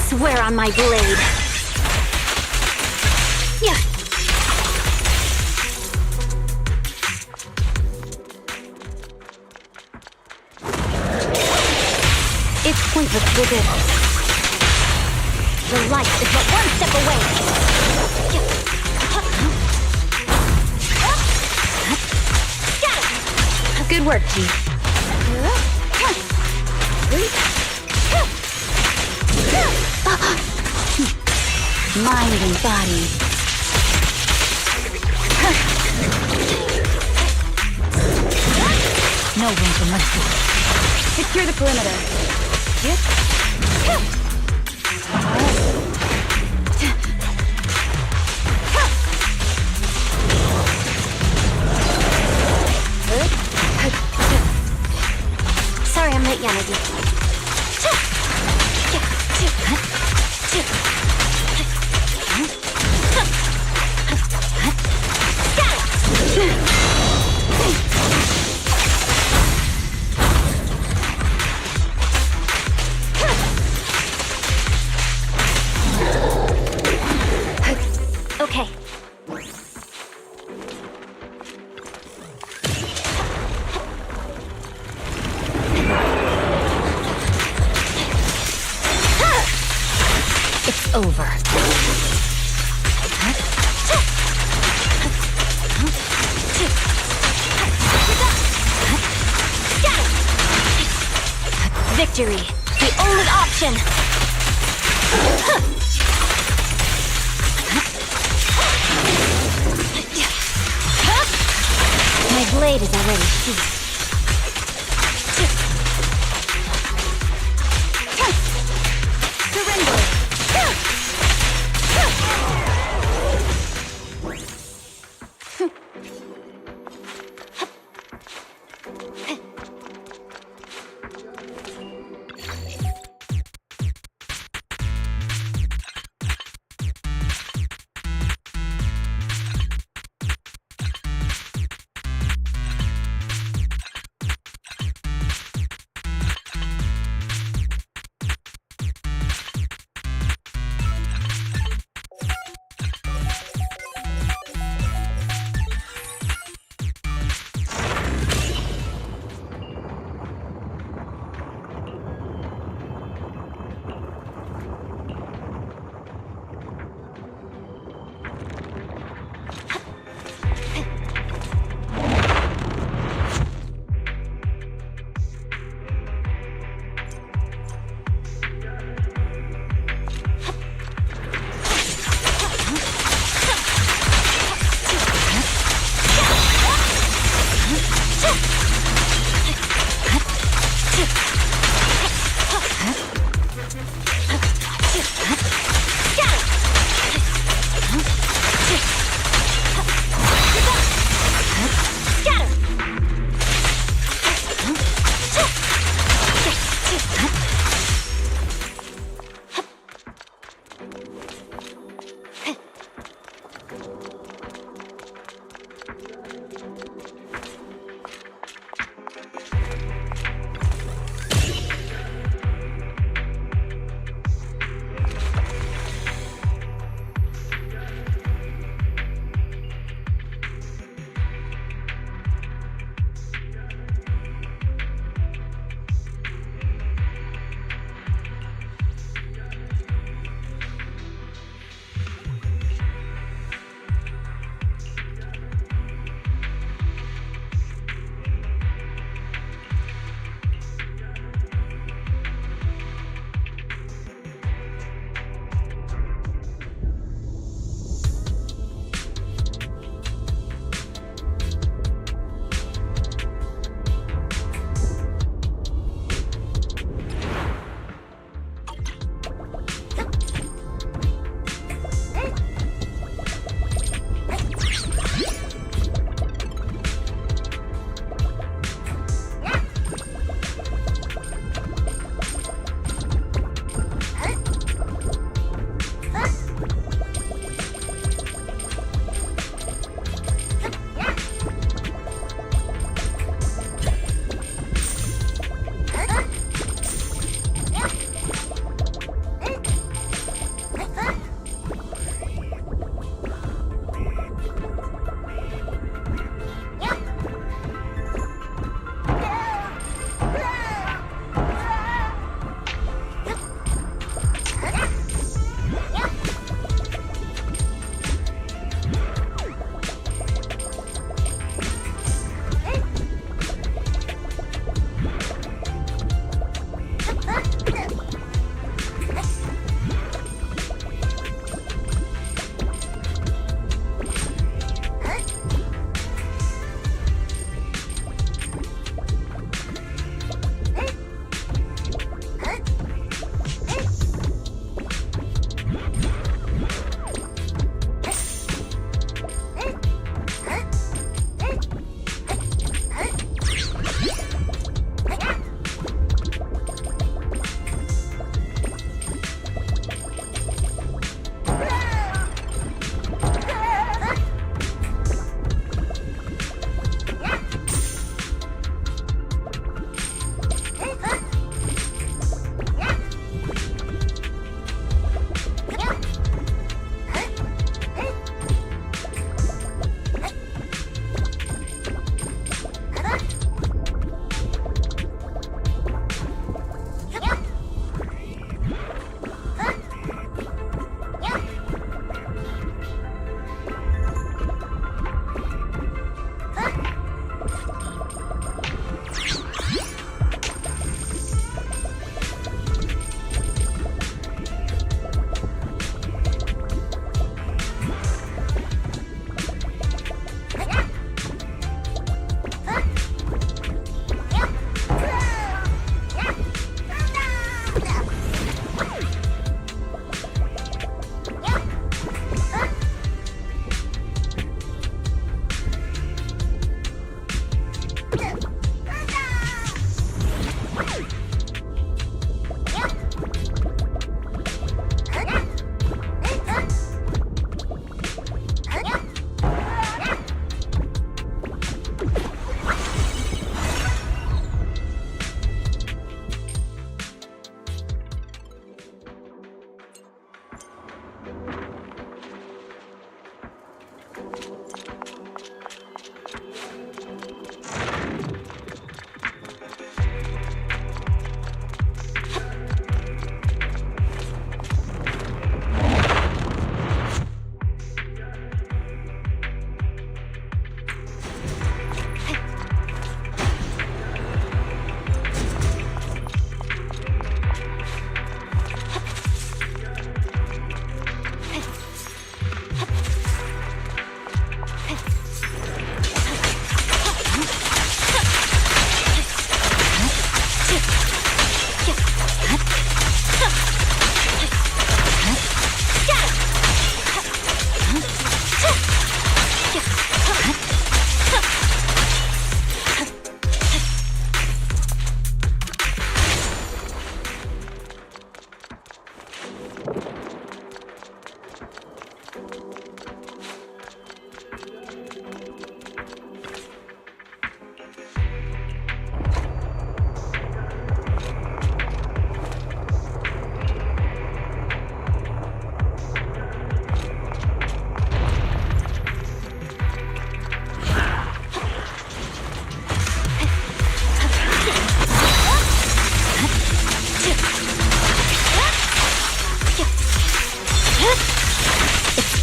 Swear on my blade. Yeah. It's pointless to resist. The light is but one step away. Good work, Chief. Mind and body. No room for mercy. Secure the perimeter. Sorry I'm late, Yanagi. over. Victory, the only option! My blade is already sheathed.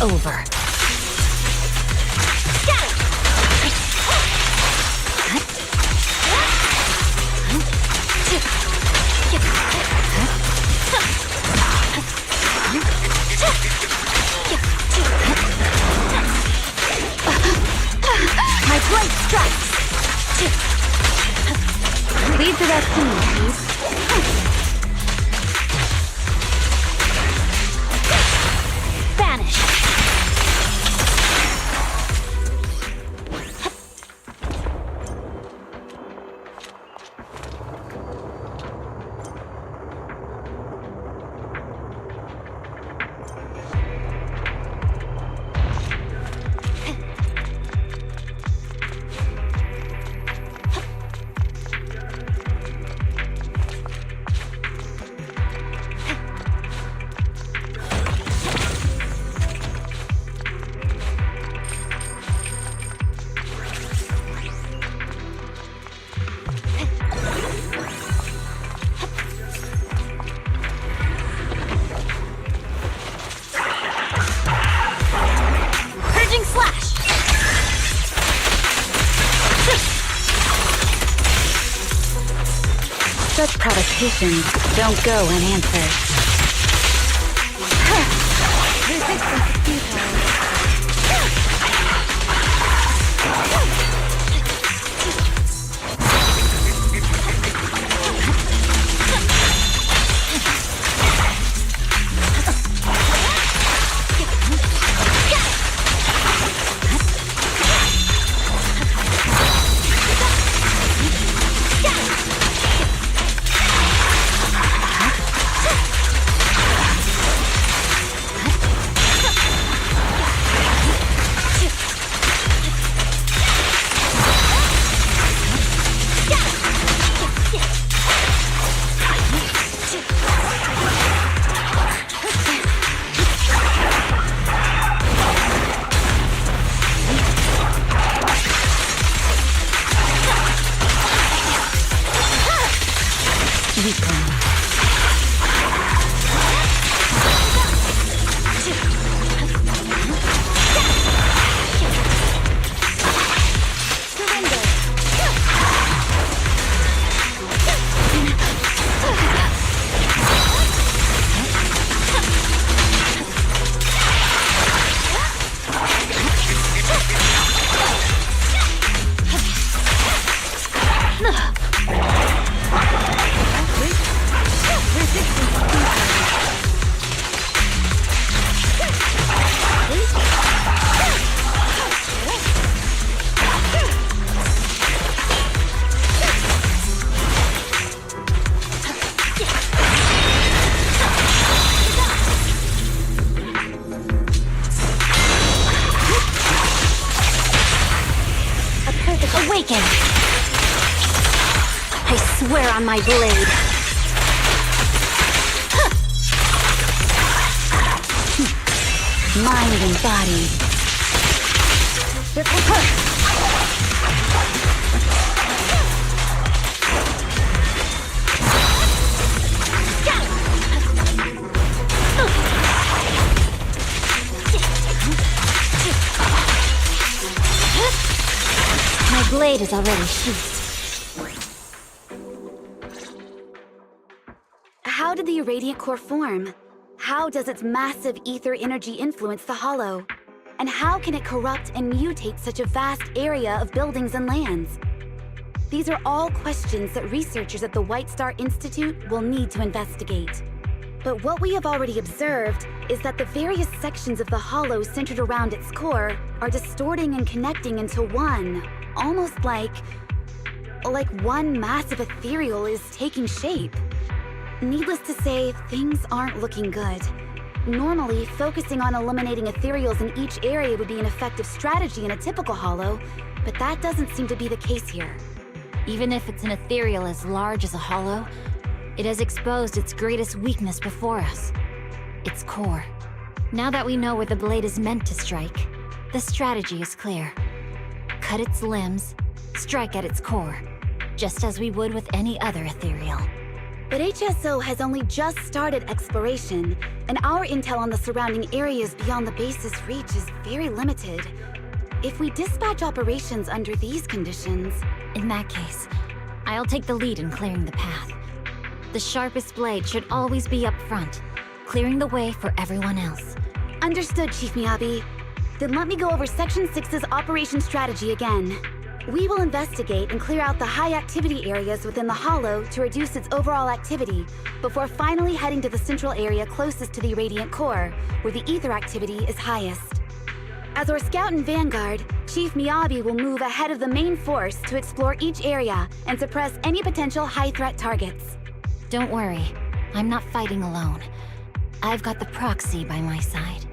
Over. My blade strikes! Leave the rest to me, please. Vanish! Such provocations don't go unanswered. Resistance is futile. Awaken! I swear on my blade. Mind and body. My blade is already sheathed. How did the irradiant core form? How does its massive ether energy influence the hollow? And how can it corrupt and mutate such a vast area of buildings and lands? These are all questions that researchers at the White Star Institute will need to investigate. But what we have already observed is that the various sections of the hollow centered around its core are distorting and connecting into one, almost like one massive ethereal is taking shape. Needless to say, things aren't looking good. Normally, focusing on eliminating ethereals in each area would be an effective strategy in a typical hollow, but that doesn't seem to be the case here. Even if it's an ethereal as large as a hollow, it has exposed its greatest weakness before us. Its core. Now that we know where the blade is meant to strike, the strategy is clear. Cut its limbs, strike at its core, just as we would with any other ethereal. But HSO has only just started exploration, and our intel on the surrounding areas beyond the base's reach is very limited. If we dispatch operations under these conditions... In that case, I'll take the lead in clearing the path. The sharpest blade should always be up front, clearing the way for everyone else. Understood, Chief Miyabi. Then let me go over Section 6's operation strategy again. We will investigate and clear out the high-activity areas within the hollow to reduce its overall activity, before finally heading to the central area closest to the Radiant Core, where the ether activity is highest. As our scout and vanguard, Chief Miyabi will move ahead of the main force to explore each area and suppress any potential high-threat targets. Don't worry, I'm not fighting alone. I've got the proxy by my side.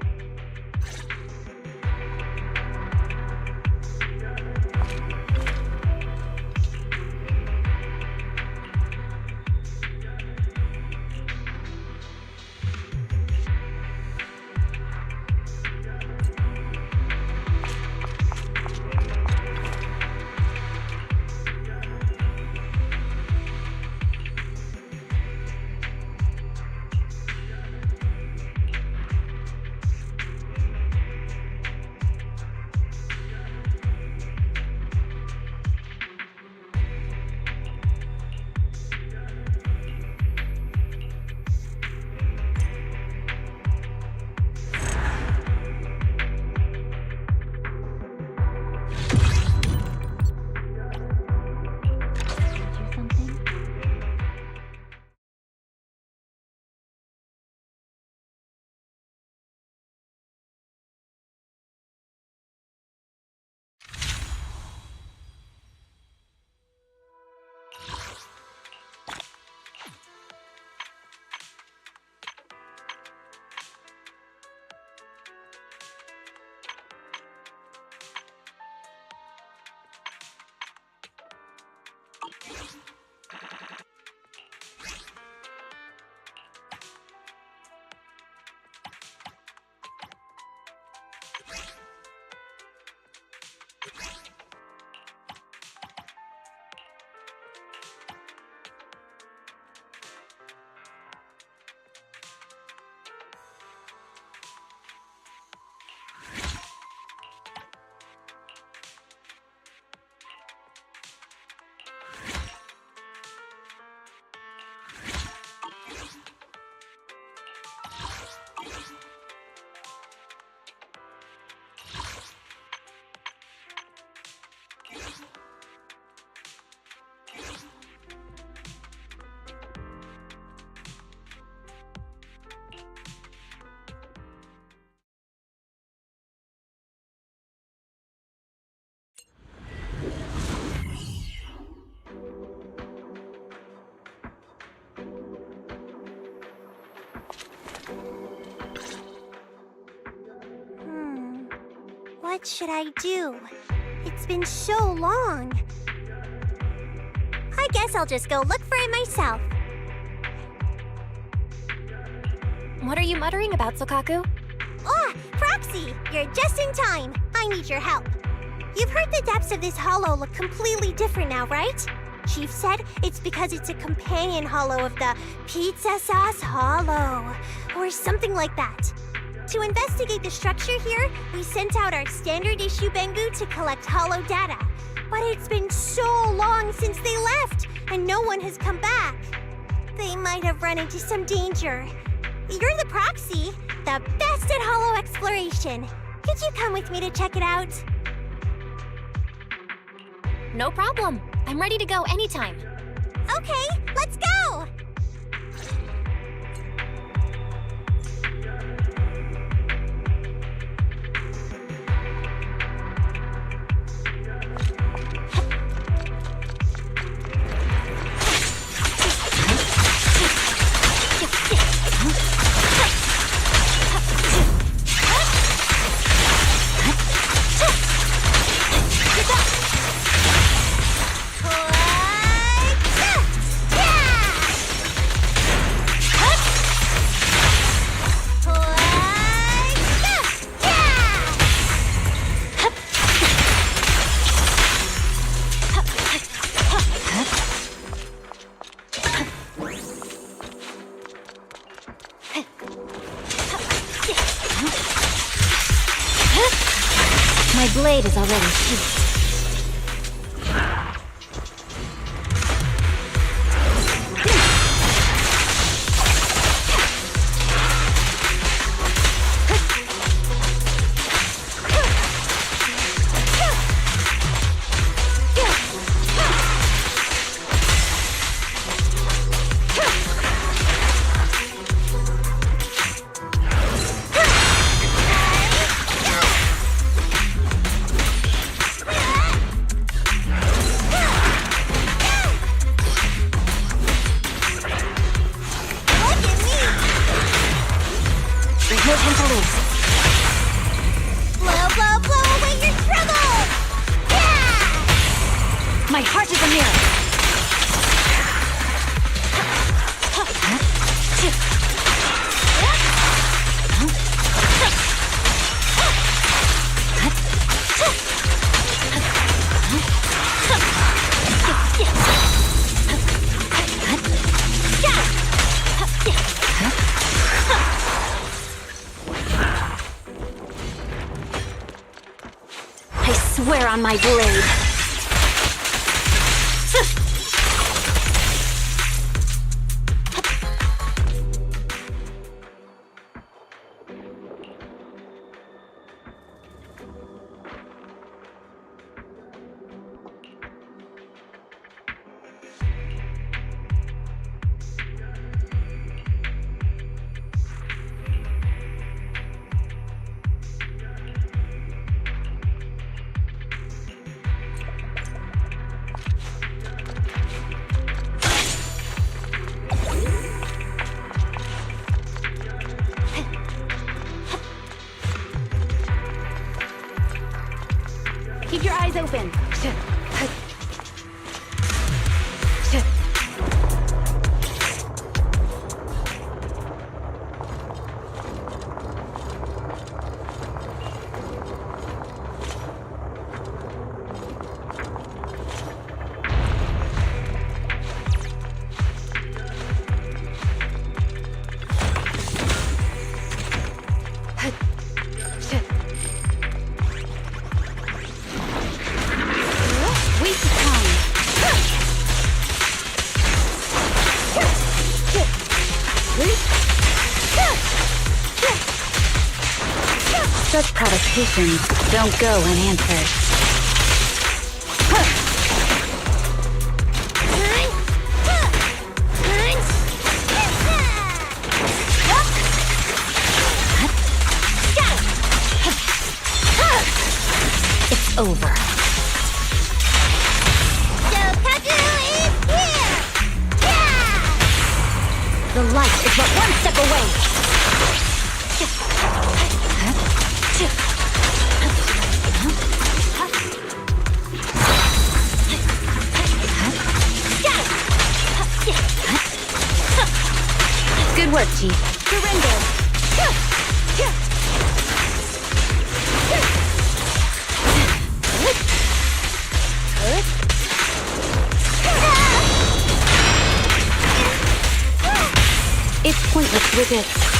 What should I do? It's been so long. I guess I'll just go look for it myself. What are you muttering about, Sokaku? Ah, Proxy! You're just in time. I need your help. You've heard the depths of this hollow look completely different now, right? Chief said it's because it's a companion hollow of the Pizza Sauce Hollow, or something like that. To investigate the structure here, we sent out our standard issue Bangboo to collect hollow data. But it's been so long since they left, and no one has come back. They might have run into some danger. You're the Proxy, the best at hollow exploration. Could you come with me to check it out? No problem. I'm ready to go anytime. Okay, let's go! My blade is already sheathed. My heart is a mirror. I swear on my blade. Keep your eyes open. Such provocations don't go unanswered. It's over. The light is but one step away. Good work, Chief. Surrender. It's pointless with it.